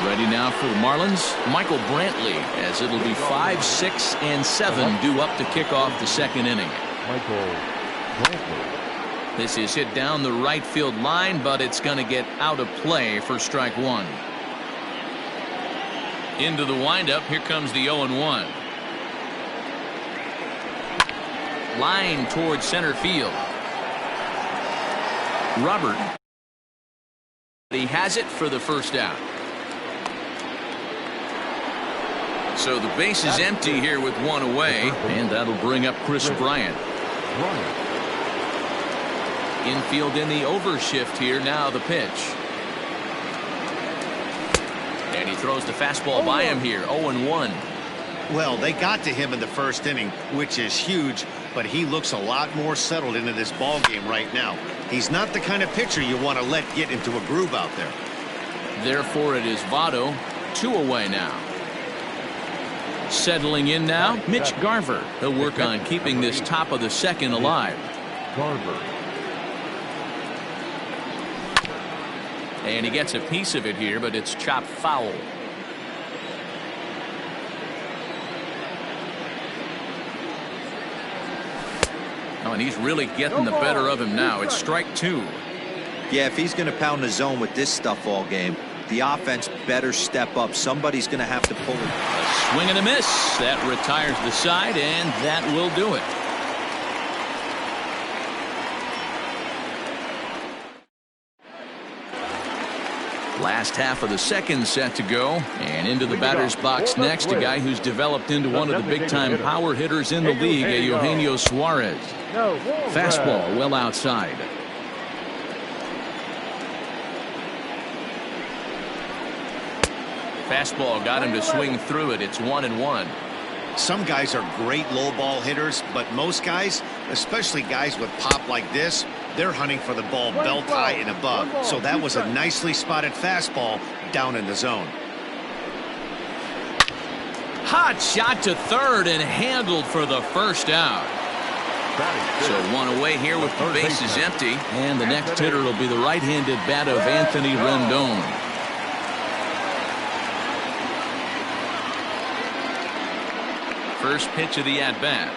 Ready now for the Marlins, Michael Brantley, as it'll be 5, 6, and 7 due up to kick off the second inning. Michael Brantley. This is hit down the right field line, but it's going to get out of play for strike one. Into the windup, here comes the 0-1. Line towards center field. Robert. He has it for the first out. So the base is empty here with one away, and that'll bring up Chris Bryant. Infield in the overshift here. Now the pitch. And he throws the fastball by him here. 0-1. Well, they got to him in the first inning, which is huge, but he looks a lot more settled into this ball game right now. He's not the kind of pitcher you want to let get into a groove out there. Therefore, it is Votto. 2 away now. Settling in now, Mitch Garver. He'll work on keeping this top of the second alive. Garver. And he gets a piece of it here, but it's chopped foul. Oh, and he's really getting the better of him now. It's strike two. Yeah, if he's going to pound the zone with this stuff all game, the offense better step up. Somebody's going to have to pull it. A swing and a miss. That retires the side, and that will do it. Last half of the second set to go, and into the batter's box next, a guy who's developed into one of the big-time power hitters in the league, Eugenio Suarez. Fastball well outside. Fastball got him to swing through it. It's 1-1. Some guys are great low ball hitters, but most guys, especially guys with pop like this, they're hunting for the ball belt high and above. So that was a nicely spotted fastball down in the zone. Hot shot to third and handled for the first out. So one away here with the bases empty, and the next hitter will be the right-handed bat of Anthony Rendon. First pitch of the at-bat.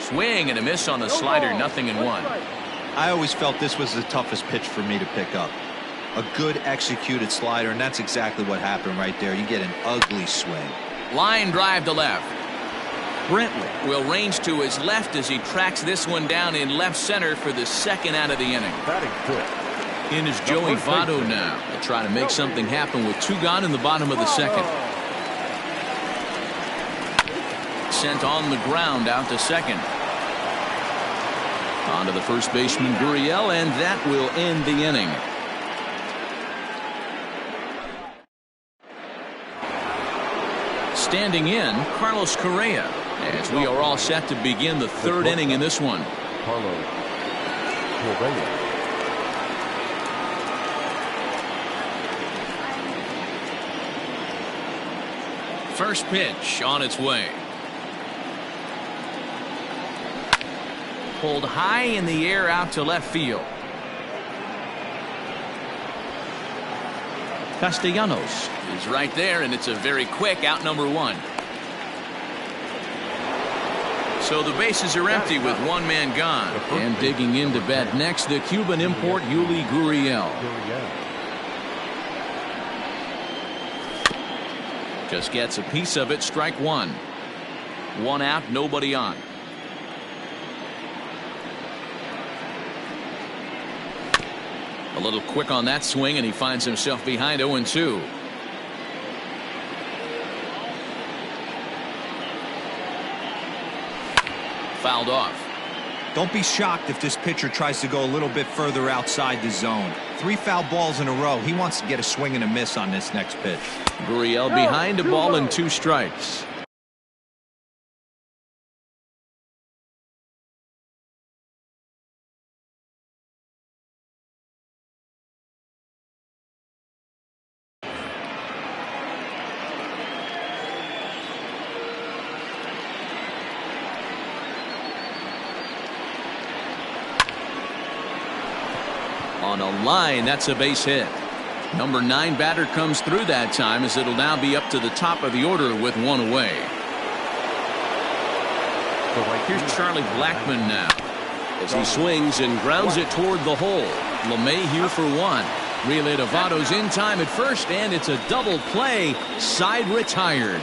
Swing and a miss on the slider, 0-1. I always felt this was the toughest pitch for me to pick up. A good executed slider, and that's exactly what happened right there. You get an ugly swing. Line drive to left. Brantley will range to his left as he tracks this one down in left center for the second out of the inning. In is Joey Votto now. They'll try to make something happen with 2 gone in the bottom of the second. Sent on the ground out to second. On to the first baseman Gurriel, and that will end the inning. Standing in, Carlos Correa, as we are all set to begin the third inning in this one. Carlos Correa. First pitch on its way. Pulled high in the air out to left field. Castellanos is right there, and it's a very quick out, number 1. So the bases are empty with 1 man gone. And digging in to bat next, the Cuban import Yuli Gurriel. Just gets a piece of it. Strike 1. 1 out, nobody on. A little quick on that swing, and he finds himself behind 0-2. Fouled off. Don't be shocked if this pitcher tries to go a little bit further outside the zone. 3 foul balls in a row. He wants to get a swing and a miss on this next pitch. Gurriel behind a ball and 2 strikes. On a line, that's a base hit. Number 9 batter comes through that time, as it'll now be up to the top of the order with one away. Here's Charlie Blackmon now, as he swings and grounds it toward the hole. LeMahieu for one. Relay to Votto's in time at first, and it's a double play. Side retired.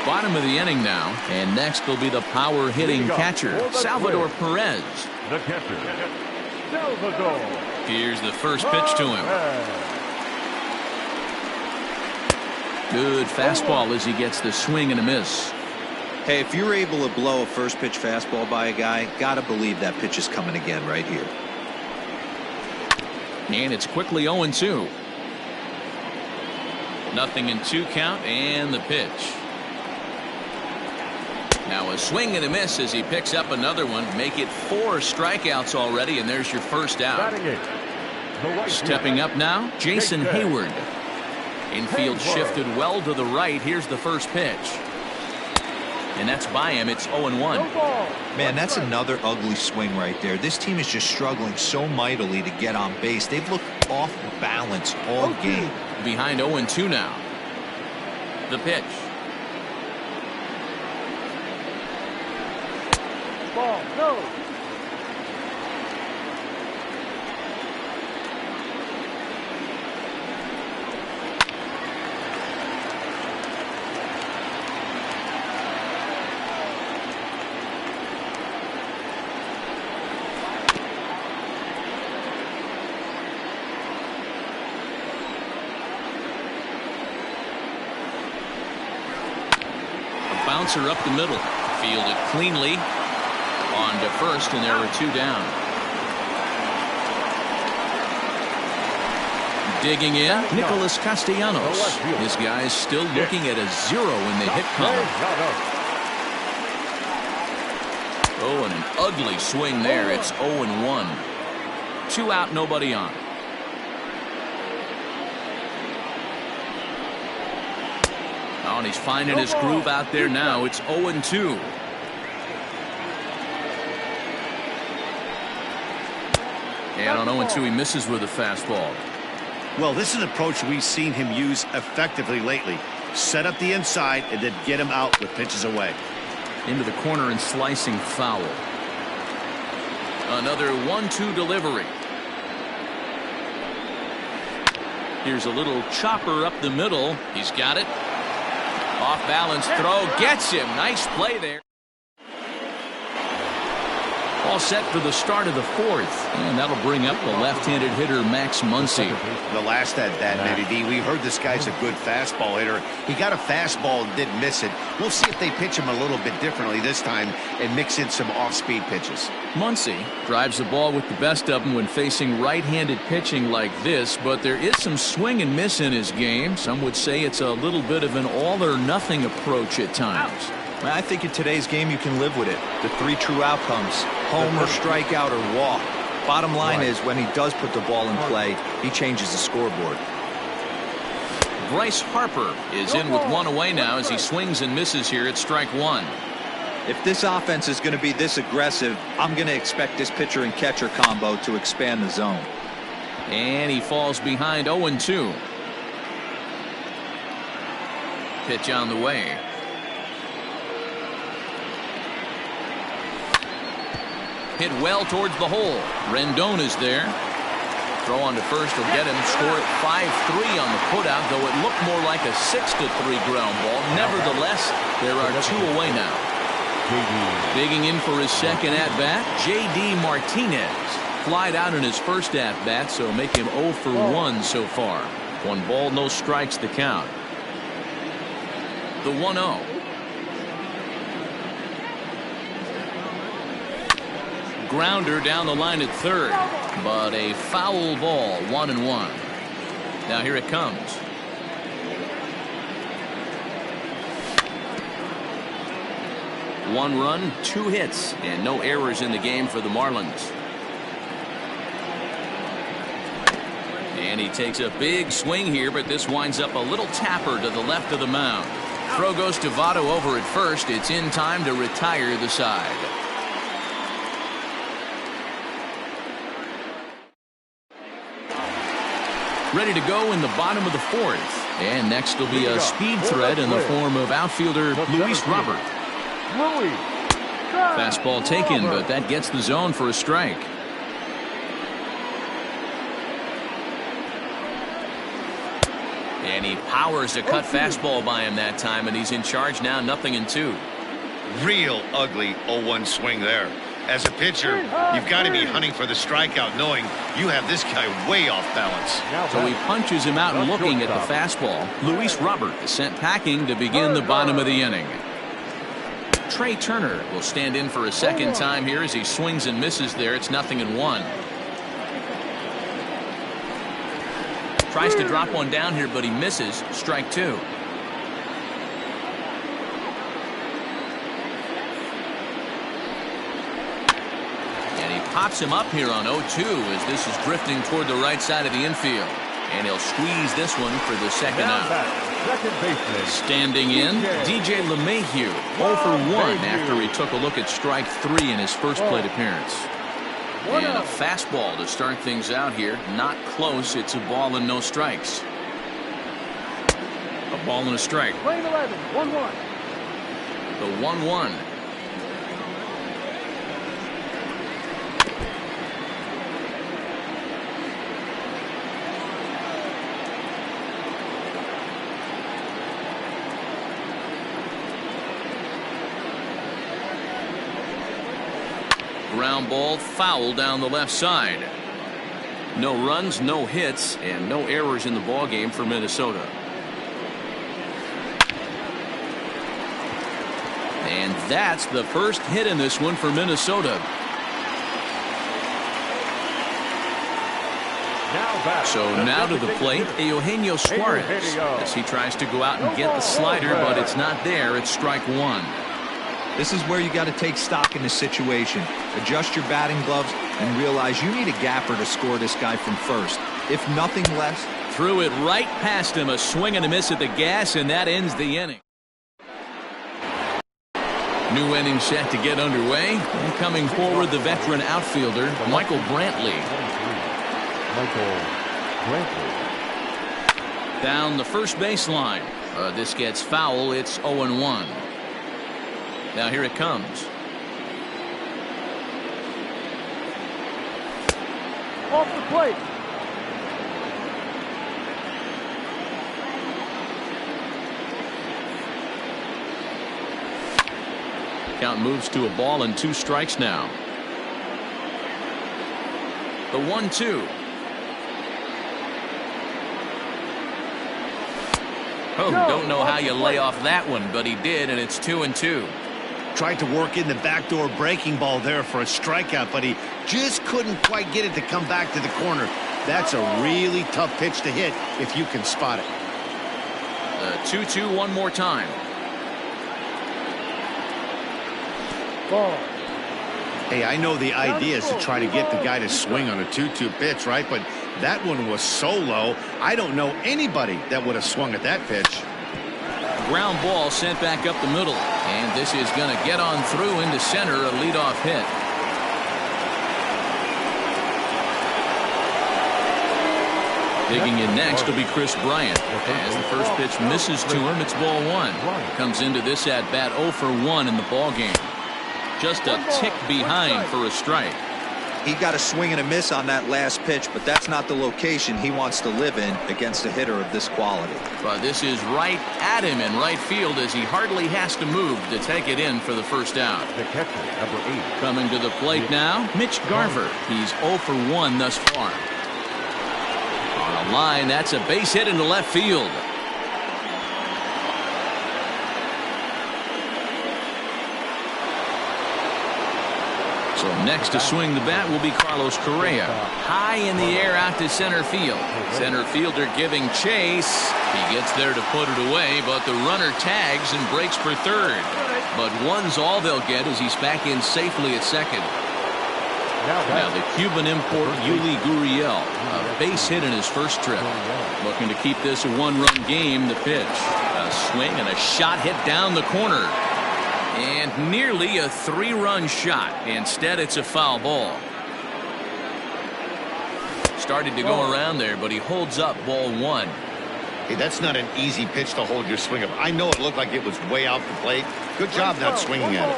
Bottom of the inning now, and next will be the power hitting catcher, Salvador Perez. The catcher, Salvador. Here's the first pitch to him. Good fastball as he gets the swing and a miss. Hey, if you're able to blow a first pitch fastball by a guy, gotta believe that pitch is coming again right here. And it's quickly 0-2. Nothing in 2 count, and the pitch. Now a swing and a miss as he picks up another one. Make it 4 strikeouts already, and there's your first out. Stepping up now, Jason Hayward. Infield shifted well to the right. Here's the first pitch. And that's by him. It's 0-1. Man, that's another ugly swing right there. This team is just struggling so mightily to get on base. They've looked off balance all game. Behind 0-2 now. The pitch. Ball, no. Bouncer up the middle. Fielded cleanly. On to first, and there were 2 down. Digging in, Nicholas Castellanos. His guys still looking at a 0 in the hit column. Oh, and an ugly swing there. It's 0-1. 2 out, nobody on. Oh, and he's finding his groove out there now. It's 0-2. And on 0-2, he misses with a fastball. Well, this is an approach we've seen him use effectively lately. Set up the inside and then get him out with pitches away. Into the corner and slicing foul. Another 1-2 delivery. Here's a little chopper up the middle. He's got it. Off balance throw. Gets him. Nice play there. All set for the start of the 4th, and that'll bring up the left-handed hitter Max Muncy. The last at that, Matty D, we heard this guy's a good fastball hitter. He got a fastball and didn't miss it. We'll see if they pitch him a little bit differently this time and mix in some off-speed pitches. Muncy drives the ball with the best of them when facing right-handed pitching like this, but there is some swing and miss in his game. Some would say it's a little bit of an all-or-nothing approach at times. I think in today's game you can live with it. The 3 true outcomes: homer, strikeout, or walk. Bottom line is, when he does put the ball in play, he changes the scoreboard. Bryce Harper is in with 1 away now as he swings and misses here at strike 1. If this offense is going to be this aggressive, I'm going to expect this pitcher and catcher combo to expand the zone. And he falls behind 0-2. Pitch on the way. Hit well towards the hole. Rendon is there. Throw on to first will get him. Score at 5-3 on the putout, though it looked more like a 6-3 ground ball. Nevertheless, there are 2 away now. Digging in for his second at-bat, J.D. Martinez. Flied out in his first at-bat, so make him 0 for 1 so far. 1 ball, no strikes to count. The 1-0. Grounder down the line at third, but a foul ball. 1-1. Now here it comes. One run, 2 hits, and no errors in the game for the Marlins. And he takes a big swing here, but this winds up a little tapper to the left of the mound. Throw goes to Votto over at first. It's in time to retire the side. Ready to go in the bottom of the fourth. And next will be a speed threat in the form of outfielder Luis Robert. Fastball taken, but that gets the zone for a strike. And he powers a cut fastball by him that time, and he's in charge now, 0-2. Real ugly 0-1 swing there. As a pitcher, you've got to be hunting for the strikeout, knowing you have this guy way off balance. So he punches him out and looking at the fastball. Luis Robert is sent packing to begin the bottom of the inning. Trey Turner will stand in for a second time here as he swings and misses there. It's 0-1. Tries to drop one down here, but he misses. Strike two. Pops him up here on 0-2 as this is drifting toward the right side of the infield. And he'll squeeze this one for the second out. Standing in, DJ LeMahieu, 0 for 1 after he took a look at strike 3 in his first plate appearance. And a fastball to start things out here. Not close. It's a ball and no strikes. A ball and a strike. Lane 11, 1-1. The 1-1. Ground ball foul down the left side. No runs, no hits, and no errors in the ball game for Minnesota. And that's the first hit in this one for Minnesota. So now to the plate, Eugenio Suarez, as he tries to go out and get the slider, but it's not there. It's strike one. This is where you got to take stock in the situation. Adjust your batting gloves and realize you need a gapper to score this guy from first. If nothing less. Threw it right past him. A swing and a miss at the gas, and that ends the inning. New inning set to get underway. And coming forward, the veteran outfielder, Michael Brantley. Down the first baseline. This gets foul. It's 0-1. Now here it comes. Off the plate. Count moves to a ball and 2 strikes now. The 1-2. Oh, don't know how you lay off that one, but he did, and it's 2-2. Tried to work in the backdoor breaking ball there for a strikeout, but he just couldn't quite get it to come back to the corner. That's a really tough pitch to hit if you can spot it. 2-2 one more time. Ball. Hey, I know the idea is to try to get the guy to swing on a 2-2 pitch, right? But that one was so low, I don't know anybody that would have swung at that pitch. Ground ball sent back up the middle, and this is going to get on through into center, a leadoff hit. Digging in next will be Chris Bryant. As the first pitch misses to him, it's ball 1. Comes into this at bat 0 for 1 in the ball game. Just a tick behind for a strike. He got a swing and a miss on that last pitch, but that's not the location he wants to live in against a hitter of this quality. But this is right at him in right field as he hardly has to move to take it in for the first out. The catcher, number 8. Coming to the plate now, Mitch Garver. He's 0 for 1 thus far. On a line, that's a base hit into left field. So next to swing the bat will be Carlos Correa. High in the air out to center field. Center fielder giving chase. He gets there to put it away, but the runner tags and breaks for third. But one's all they'll get as he's back in safely at second. Now the Cuban import Yuli Gurriel, a base hit in his first trip. Looking to keep this a one-run game. The pitch. A swing and a shot hit down the corner. And nearly a 3-run shot. Instead, it's a foul ball. Started to go around there, but he holds up ball 1. Hey, that's not an easy pitch to hold your swing of. I know it looked like it was way out the plate. Good job not swinging at it.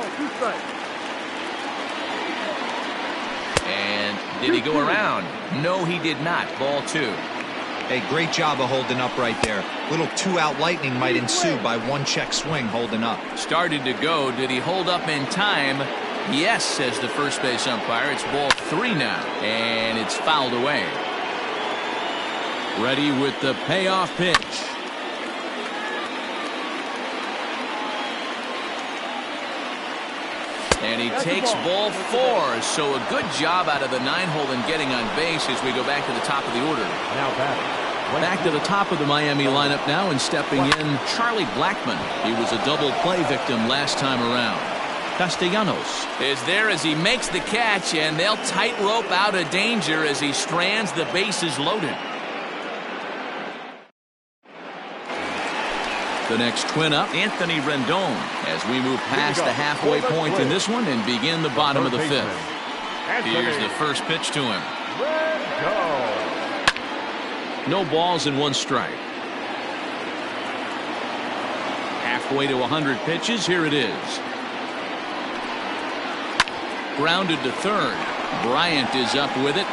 And did he go around? No, he did not. Ball 2. Hey, great job of holding up right there. Little 2-out lightning might ensue by 1 check swing holding up. Started to go. Did he hold up in time? Yes, says the first base umpire. It's ball 3 now, and it's fouled away. Ready with the payoff pitch. And he takes ball 4. So a good job out of the 9-hole in getting on base as we go back to the top of the order. Now batting. Back to the top of the Miami lineup now, and stepping in, Charlie Blackmon. He was a double play victim last time around. Castellanos is there as he makes the catch, and they'll tightrope out of danger as he strands the bases loaded. The next twin up, Anthony Rendon, as we move past the halfway point in this one and begin the bottom of the 5th. Here's the first pitch to him. No balls and 1 strike. Halfway to 100 pitches. Here it is. Grounded to third. Bryant is up with it.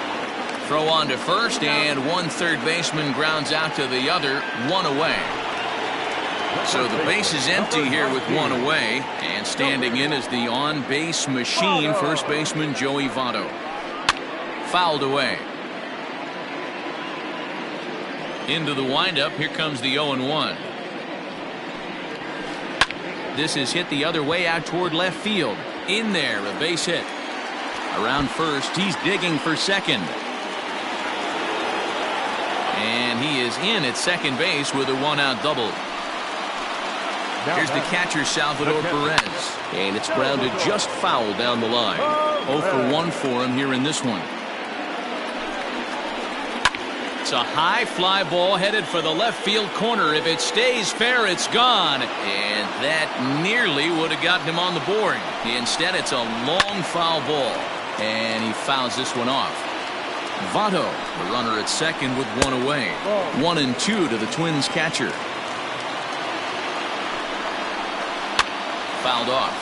Throw on to first, and 1 third baseman grounds out to the other. 1 away. So the base is empty here with 1 away, and standing in is the on-base machine, first baseman Joey Votto. Fouled away. Into the windup. Here comes the 0-1. This is hit the other way out toward left field. In there, a base hit. Around first, he's digging for second. And he is in at second base with a 1-out double. Here's the catcher, Salvador Perez. And it's grounded just foul down the line. 0 for 1 for him here in this one. It's a high fly ball headed for the left field corner. If it stays fair, it's gone. And that nearly would have gotten him on the board. Instead, it's a long foul ball. And he fouls this one off. Votto, the runner at second with 1 away. 1-2 to the Twins catcher. Fouled off.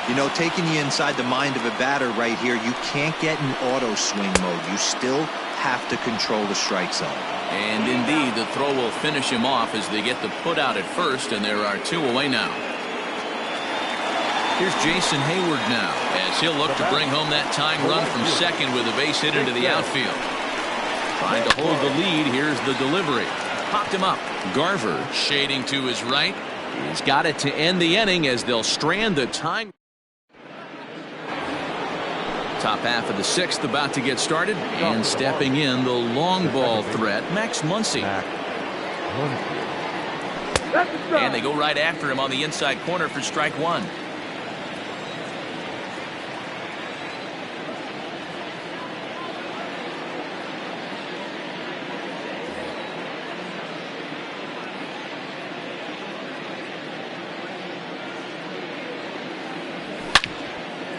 You know, taking you inside the mind of a batter right here, you can't get in auto swing mode. You still have to control the strike zone. And indeed, the throw will finish him off as they get the put out at first, and there are 2 away now. Here's Jason Hayward now, as he'll look to bring home that tying run from second with a base hit into the outfield. Trying to hold the lead. Here's the delivery. Popped him up. Garver shading to his right. He's got it to end the inning as they'll strand the tying. Top half of the 6th about to get started, and stepping in the long ball threat, Max Muncy. And they go right after him on the inside corner for strike 1.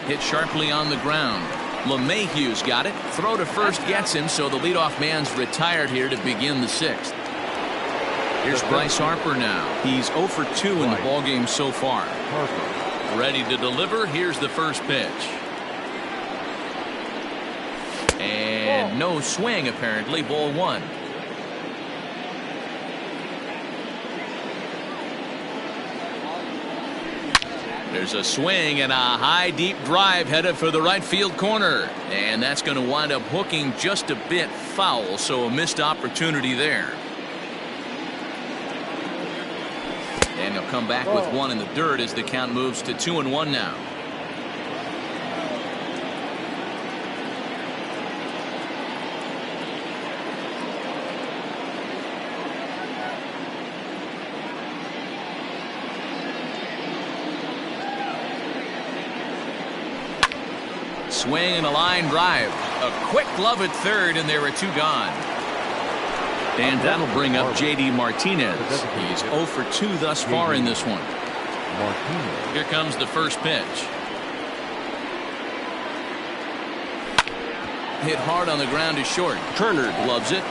Hit sharply on the ground. LeMahieu's got it. Throw to first gets him, so the leadoff man's retired here to begin the 6th. Here's Bryce Harper now. He's 0 for 2 in the ballgame so far. Ready to deliver. Here's the first pitch. And no swing, apparently. Ball 1. There's a swing and a high deep drive headed for the right field corner, and that's going to wind up hooking just a bit foul, so a missed opportunity there. And he'll come back with 1 in the dirt as the count moves to 2-1 now. Swing and a line drive. A quick glove at third, and there are 2 gone. And that'll bring up J.D. Martinez. He's 0 for 2 thus far in this one. Martinez. Here comes the first pitch. Hit hard on the ground is short. Turner gloves it.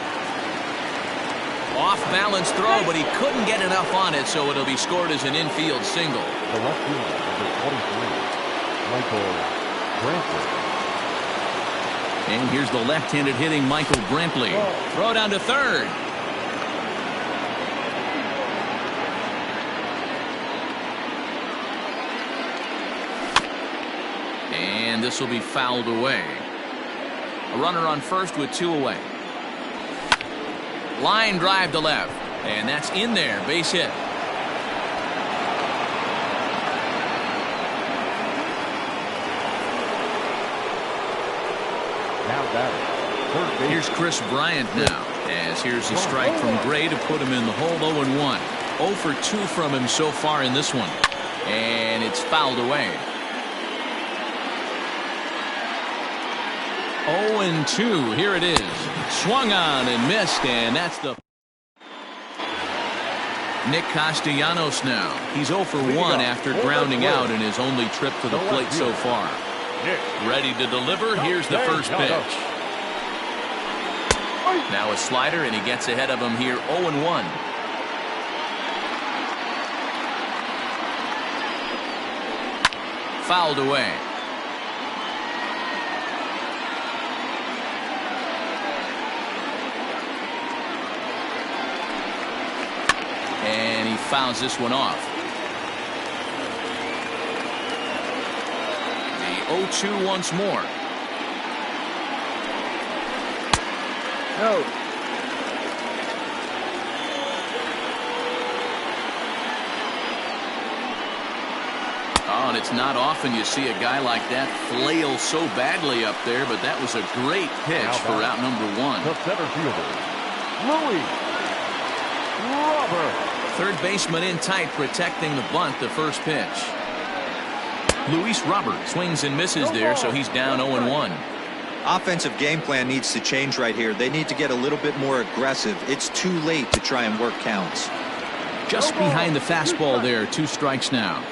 Off balance throw, but he couldn't get enough on it, so it'll be scored as an infield single. The left fielder, number 23, Michael Brantley. And here's the left-handed hitting Michael Brantley. Throw down to third. And this will be fouled away. A runner on first with 2 away. Line drive to left. And that's in there. Base hit. Now batting. Third base. Here's Chris Bryant now. As here's a strike from Gray to put him in the hole. 0-1. 0 for 2 from him so far in this one. And it's fouled away. 0-2. Here it is. Swung on and missed, and that's the Nick Castellanos now. He's 0 for 1 after grounding out in his only trip to the plate so far. Ready to deliver. Here's the first pitch. Now a slider, and he gets ahead of him here. 0-1. Fouled away. And he fouls this one off. The 0-2 once more. No. Oh, and it's not often you see a guy like that flail so badly up there, but that was a great pitch for out number 1. The center fielder, Louis Robert. Third baseman in tight, protecting the bunt. The first pitch. Luis Robert swings and misses there, so he's down 0-1. Offensive game plan needs to change right here. They need to get a little bit more aggressive. It's too late to try and work counts. Just behind the fastball there. 2 strikes now.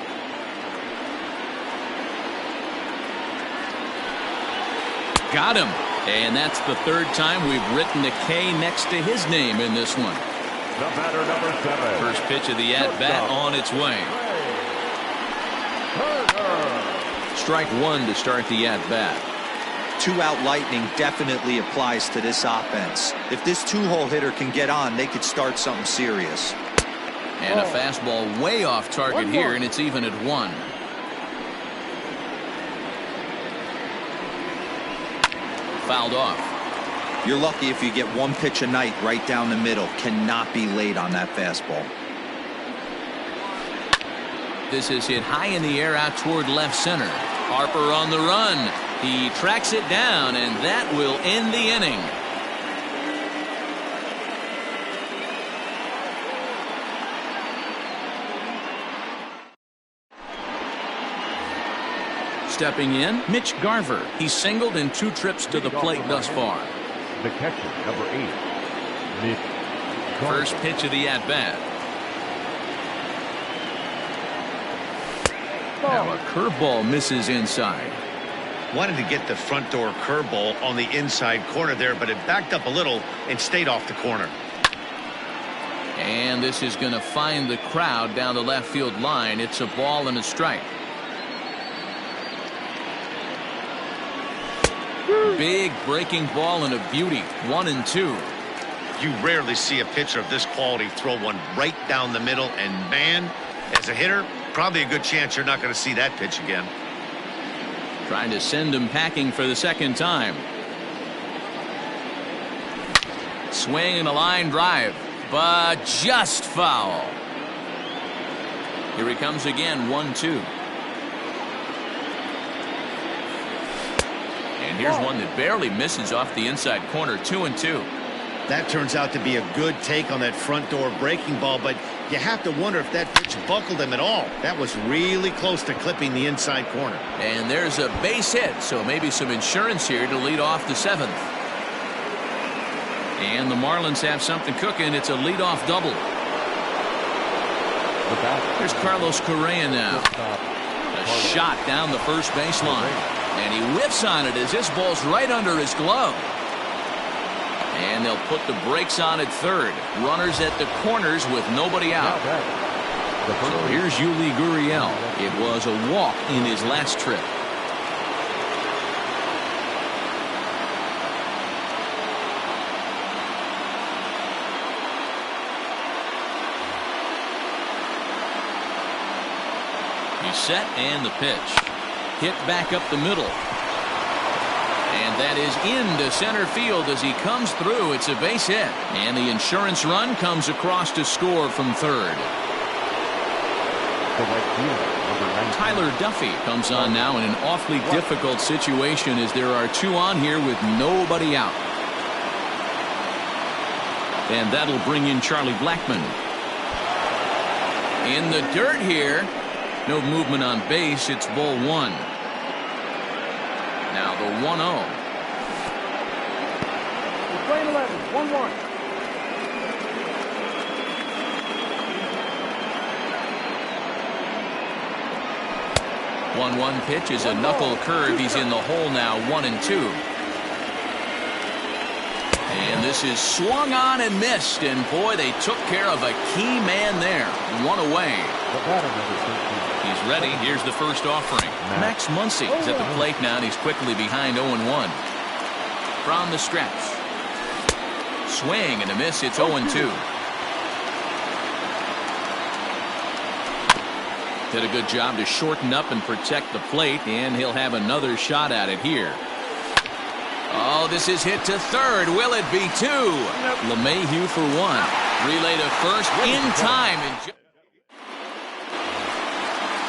Got him. And that's the third time we've written a K next to his name in this one. The batter, number 7. First pitch of the at-bat on its way. Strike 1 to start the at-bat. 2-out lightning definitely applies to this offense. If this 2-hole hitter can get on, they could start something serious. And a fastball way off target here, and it's even at 1. Fouled off. You're lucky if you get 1 pitch a night right down the middle. Cannot be late on that fastball. This is hit high in the air out toward left center. Harper on the run. He tracks it down, and that will end the inning. Stepping in, Mitch Garver. He's singled in 2 trips to the plate thus far. The catcher, number 8, Mitch Garver. First pitch of the at-bat. Now a curveball misses inside. Wanted to get the front door curveball on the inside corner there, but it backed up a little and stayed off the corner. And this is going to find the crowd down the left field line. It's a ball and a strike. Big breaking ball and a beauty. 1-2. You rarely see a pitcher of this quality throw one right down the middle, and man, as a hitter, probably a good chance you're not going to see that pitch again. Trying to send him packing for the second time. Swing and a line drive, but just foul. Here he comes again. 1-2. And here's one that barely misses off the inside corner. 2-2. That turns out to be a good take on that front door breaking ball, but you have to wonder if that pitch buckled him at all. That was really close to clipping the inside corner. And there's a base hit, so maybe some insurance here to lead off the 7th. And the Marlins have something cooking. It's a leadoff double. Here's Carlos Correa now. A shot down the first baseline. And he whiffs on it as this ball's right under his glove. And they'll put the brakes on at third. Runners at the corners with nobody out. So here's Yuli Gurriel. It was a walk in his last trip. He's set and the pitch. Hit back up the middle. And that is into center field as he comes through. It's a base hit. And the insurance run comes across to score from third. Tyler Duffy comes on now in an awfully difficult situation as there are two on here with nobody out. And that'll bring in Charlie Blackmon. In the dirt here. No movement on base. It's ball one. Now the 1-0. We're playing 11, 1-1. 1-1 pitch is a knuckle curve. He's in the hole now, 1-2. And this is swung on and missed. And boy, they took care of a key man there. One away. He's ready. Here's the first offering. Max Muncy is at the plate now, and he's quickly behind 0-1. From the stretch. Swing and a miss. It's 0-2. Did a good job to shorten up and protect the plate, and he'll have another shot at it here. Oh, this is hit to third. Will it be two? LeMahieu for one. Relay to first in time.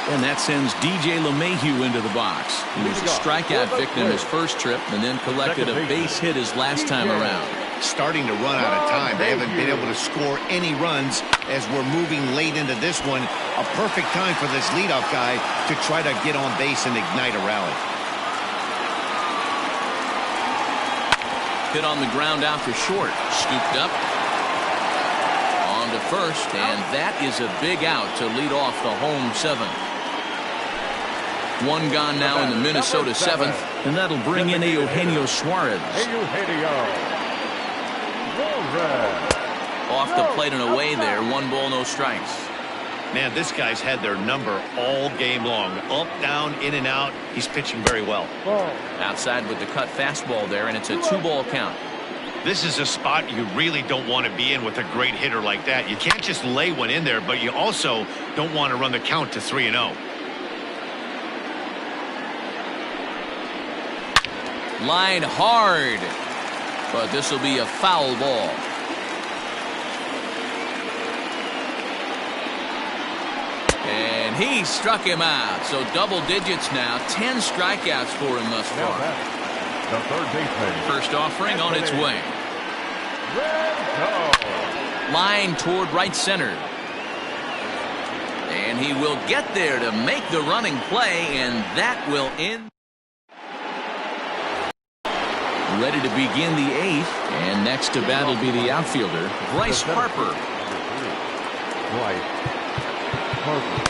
And that sends DJ LeMahieu into the box. He was a strikeout victim his first trip and then collected a base hit his last time around. Starting to run out of time. They haven't been able to score any runs as we're moving late into this one. A perfect time for this leadoff guy to try to get on base and ignite a rally. Hit on the ground out to short. Scooped up. On to first, and that is a big out to lead off the home seventh. One gone now in the Minnesota seventh, and that'll bring in Eugenio Suarez. Off the plate and away there. 1 ball, no strikes. Man, this guy's had their number all game long. Up, down, in and out. He's pitching very well. Outside with the cut fastball there, and it's a 2-ball count. This is a spot you really don't want to be in with a great hitter like that. You can't just lay one in there, but you also don't want to run the count to 3-0. Line hard, but this will be a foul ball. And he struck him out. So double digits now. 10 strikeouts for him thus far. The third baseman. First offering on its way. Line toward right center. And he will get there to make the running play, and that will end. Ready to begin the 8th, and next to bat will be the outfielder, Bryce Harper. Bryce Harper.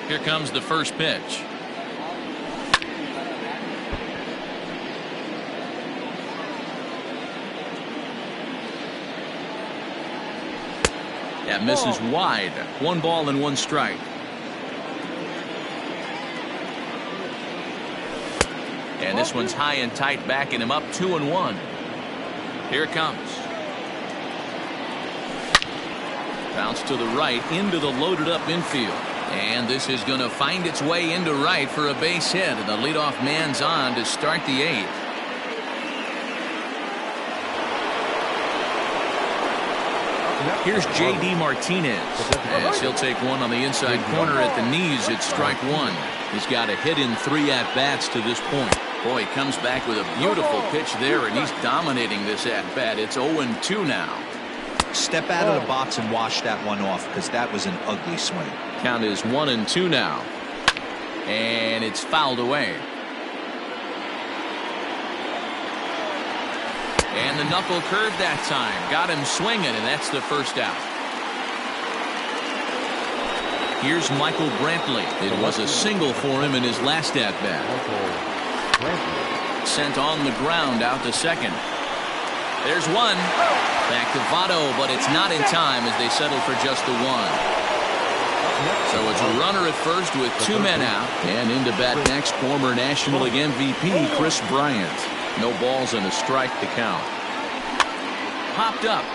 Here comes the first pitch. That misses wide. 1 ball and 1 strike. And this one's high and tight, backing him up 2-1. Here it comes. Bounce to the right into the loaded up infield. And this is going to find its way into right for a base hit. And the leadoff man's on to start the 8th. Here's J.D. Martinez as he'll take one on the inside corner at the knees. It's strike 1. He's got a hit in 3 at-bats to this point. Boy, he comes back with a beautiful pitch there, and he's dominating this at-bat. It's 0-2 now. Step out of the box and wash that one off, because that was an ugly swing. Count is 1-2 now. And it's fouled away. And the knuckle curve that time. Got him swinging, and that's the first out. Here's Michael Brantley. It was a single for him in his last at-bat. Sent on the ground out to second. There's one. Back to Votto, but it's not in time as they settle for just the one. So it's a runner at first with 2 men out. And into bat next, former National League MVP Chris Bryant. No balls and a strike to count. Popped up.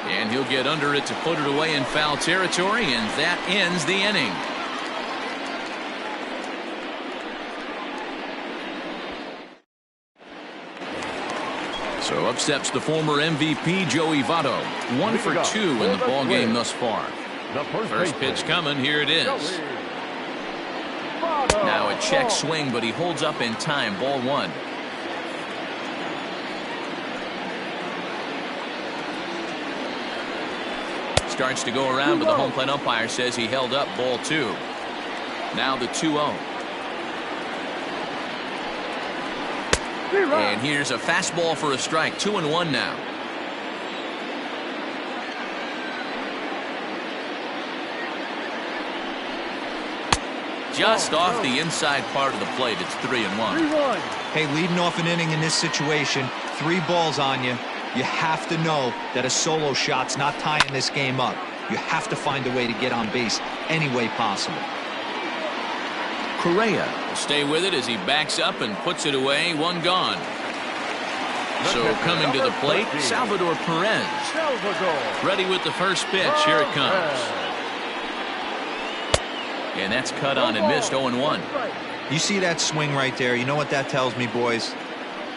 And he'll get under it to put it away in foul territory, and that ends the inning. So up steps the former MVP Joey Votto. 1 for 2 in the ball game thus far. First pitch coming. Here it is. Now a check swing, but he holds up in time. Ball 1. Starts to go around, but the home plate umpire says he held up. Ball 2. Now the 2-0. And here's a fastball for a strike. 2-1 now. Just off the inside part of the plate. It's 3-1. Hey, leading off an inning in this situation, 3 balls on you. You have to know that a solo shot's not tying this game up. You have to find a way to get on base any way possible. Correa will stay with it as he backs up and puts it away. 1 gone. So coming to the plate, Salvador Perez. Ready with the first pitch. Here it comes. And that's cut on and missed. 0-1. You see that swing right there? You know what that tells me, boys?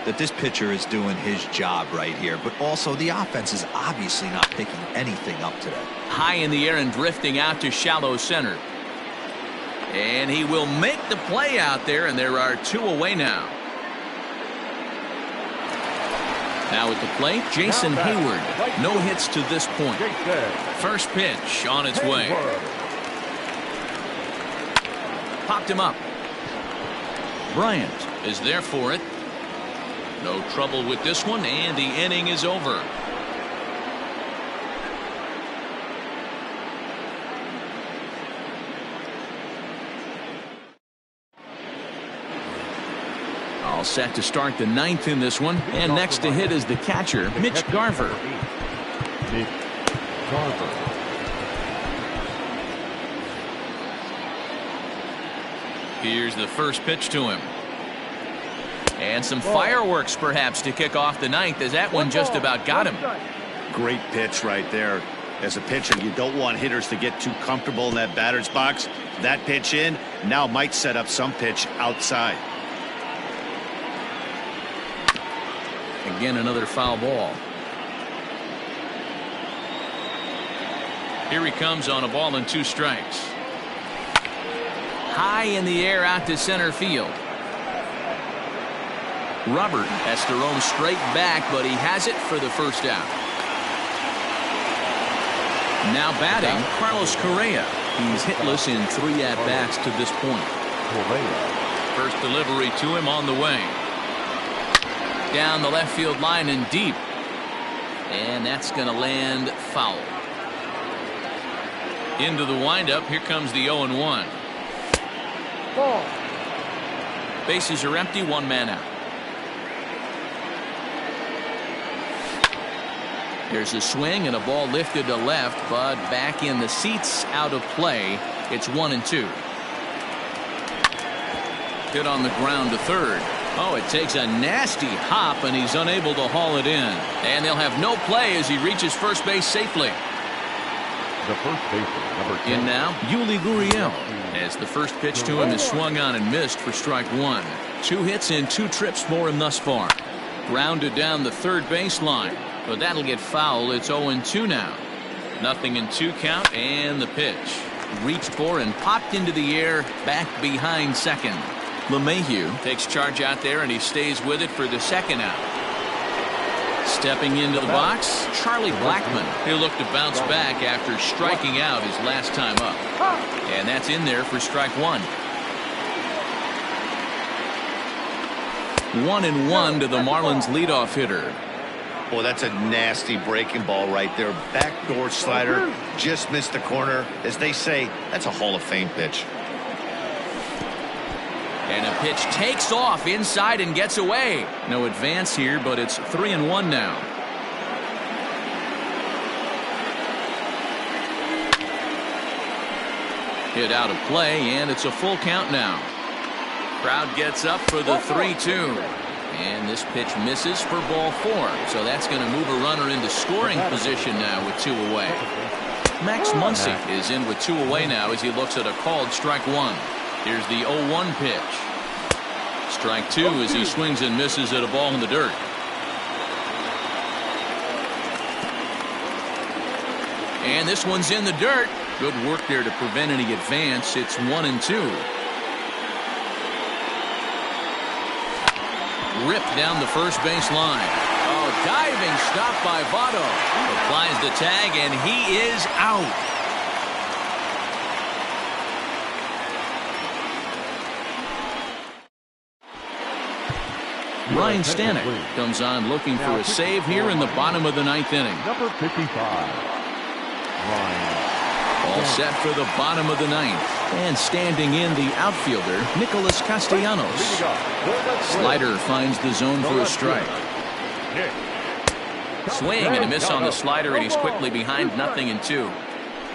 That this pitcher is doing his job right here, but also the offense is obviously not picking anything up today. High in the air and drifting out to shallow center. And he will make the play out there, and there are 2 away now. Now at the plate, Jason Hayward. No hits to this point. First pitch on its way. Popped him up. Bryant is there for it. No trouble with this one, and the inning is over. All set to start the 9th in this one, and next to hit is the catcher, Mitch Garver. Here's the first pitch to him. And some fireworks perhaps to kick off the 9th, as that one just about got him. Great pitch right there. As a pitcher, you don't want hitters to get too comfortable in that batter's box. That pitch in now might set up some pitch outside. Again, another foul ball. Here he comes on a ball and 2 strikes. High in the air out to center field. Robert has to roam straight back, but he has it for the first out. Now batting, Carlos Correa. He's hitless in 3 at-bats to this point. First delivery to him on the way. Down the left field line and deep. And that's going to land foul. Into the windup. Here comes the 0-1. Bases are empty. 1 man out. There's a swing and a ball lifted to left, but back in the seats, out of play. It's 1-2. Hit on the ground to third. Oh, it takes a nasty hop, and he's unable to haul it in. And they'll have no play as he reaches first base safely. The first baseman, number 10. In now, Yuli Gurriel. As the first pitch to him is swung on and missed for strike 1. 2 hits and 2 trips for him thus far. Grounded down the third baseline. But that'll get foul. It's 0-2 now. 0-2 count, and the pitch. Reached for and popped into the air back behind second. LeMahieu takes charge out there, and he stays with it for the second out. Stepping into the box, Charlie Blackmon. He'll look to bounce back after striking out his last time up. And that's in there for strike one. 1-1 to the Marlins leadoff hitter. Boy, that's a nasty breaking ball right there. Backdoor slider, just missed the corner. As they say, that's a Hall of Fame pitch. And a pitch takes off inside and gets away. No advance here, but it's 3-1 now. Hit out of play, and it's a full count now. Crowd gets up for the 3-2. And this pitch misses for ball 4. So that's going to move a runner into scoring position now with 2 away. Max Muncy is in with 2 away now as he looks at a called strike 1. Here's the 0-1 pitch. Strike 2 as he swings and misses at a ball in the dirt. And this one's in the dirt. Good work there to prevent any advance. It's 1-2. Ripped down the first base line. Oh, diving stop by Votto. Applies the tag, and he is out. Ryan Stanek comes on looking for a save here in the bottom of the 9th inning. Number 55. Ryan. All set for the bottom of the 9th. And standing in the outfielder, Nicholas Castellanos. Slider finds the zone for a strike. Swing and a miss on the slider, and he's quickly behind 0-2.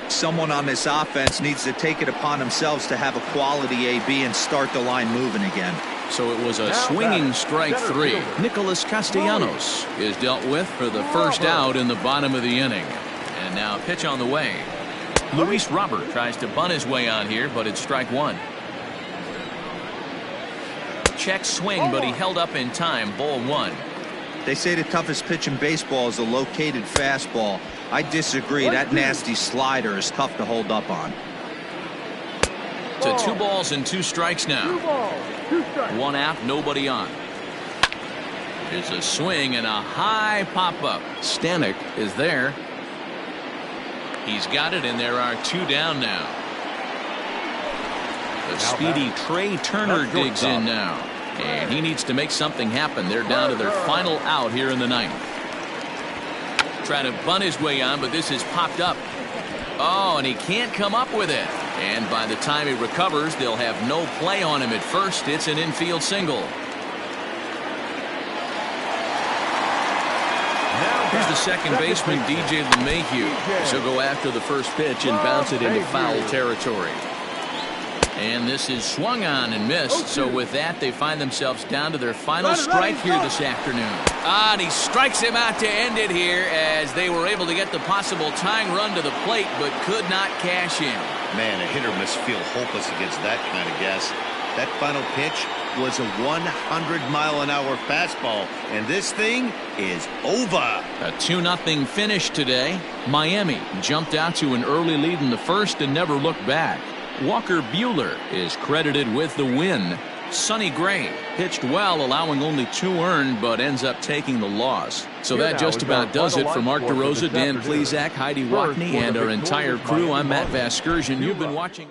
Someone on this offense needs to take it upon themselves to have a quality AB and start the line moving again. So it was a swinging strike 3. Nicholas Castellanos is dealt with for the first out in the bottom of the inning. And now a pitch on the way. Luis Robert tries to bunt his way on here, but it's strike 1. Check swing, but he held up in time. Ball 1. They say the toughest pitch in baseball is a located fastball. I disagree. That nasty slider is tough to hold up on. To 2 balls and 2 strikes now. 1 out, nobody on. There's a swing and a high pop-up. Stanek is there. He's got it, and there are 2 down now. The speedy Trey Turner digs in now. And he needs to make something happen. They're down to their final out here in the 9th. Trying to bunt his way on, but this is popped up. Oh, and he can't come up with it. And by the time he recovers, they'll have no play on him at first. It's an infield single. Here's the second baseman, DJ LeMahieu. He'll go after the first pitch and bounce it into foul territory. And this is swung on and missed. So with that, they find themselves down to their final strike here this afternoon. And he strikes him out to end it here as they were able to get the possible tying run to the plate, but could not cash in. Man, a hitter must feel hopeless against that kind of gas. That final pitch was a 100-mile-an-hour fastball, and this thing is over. A 2-0 finish today. Miami jumped out to an early lead in the first and never looked back. Walker Buehler is credited with the win. Sonny Gray pitched well, allowing only 2 earned, but ends up taking the loss. So that just about does it for Mark DeRosa, Dan Plesac, Heidi Wackney, and our entire crew. I'm Matt Vasgersian. You've been watching.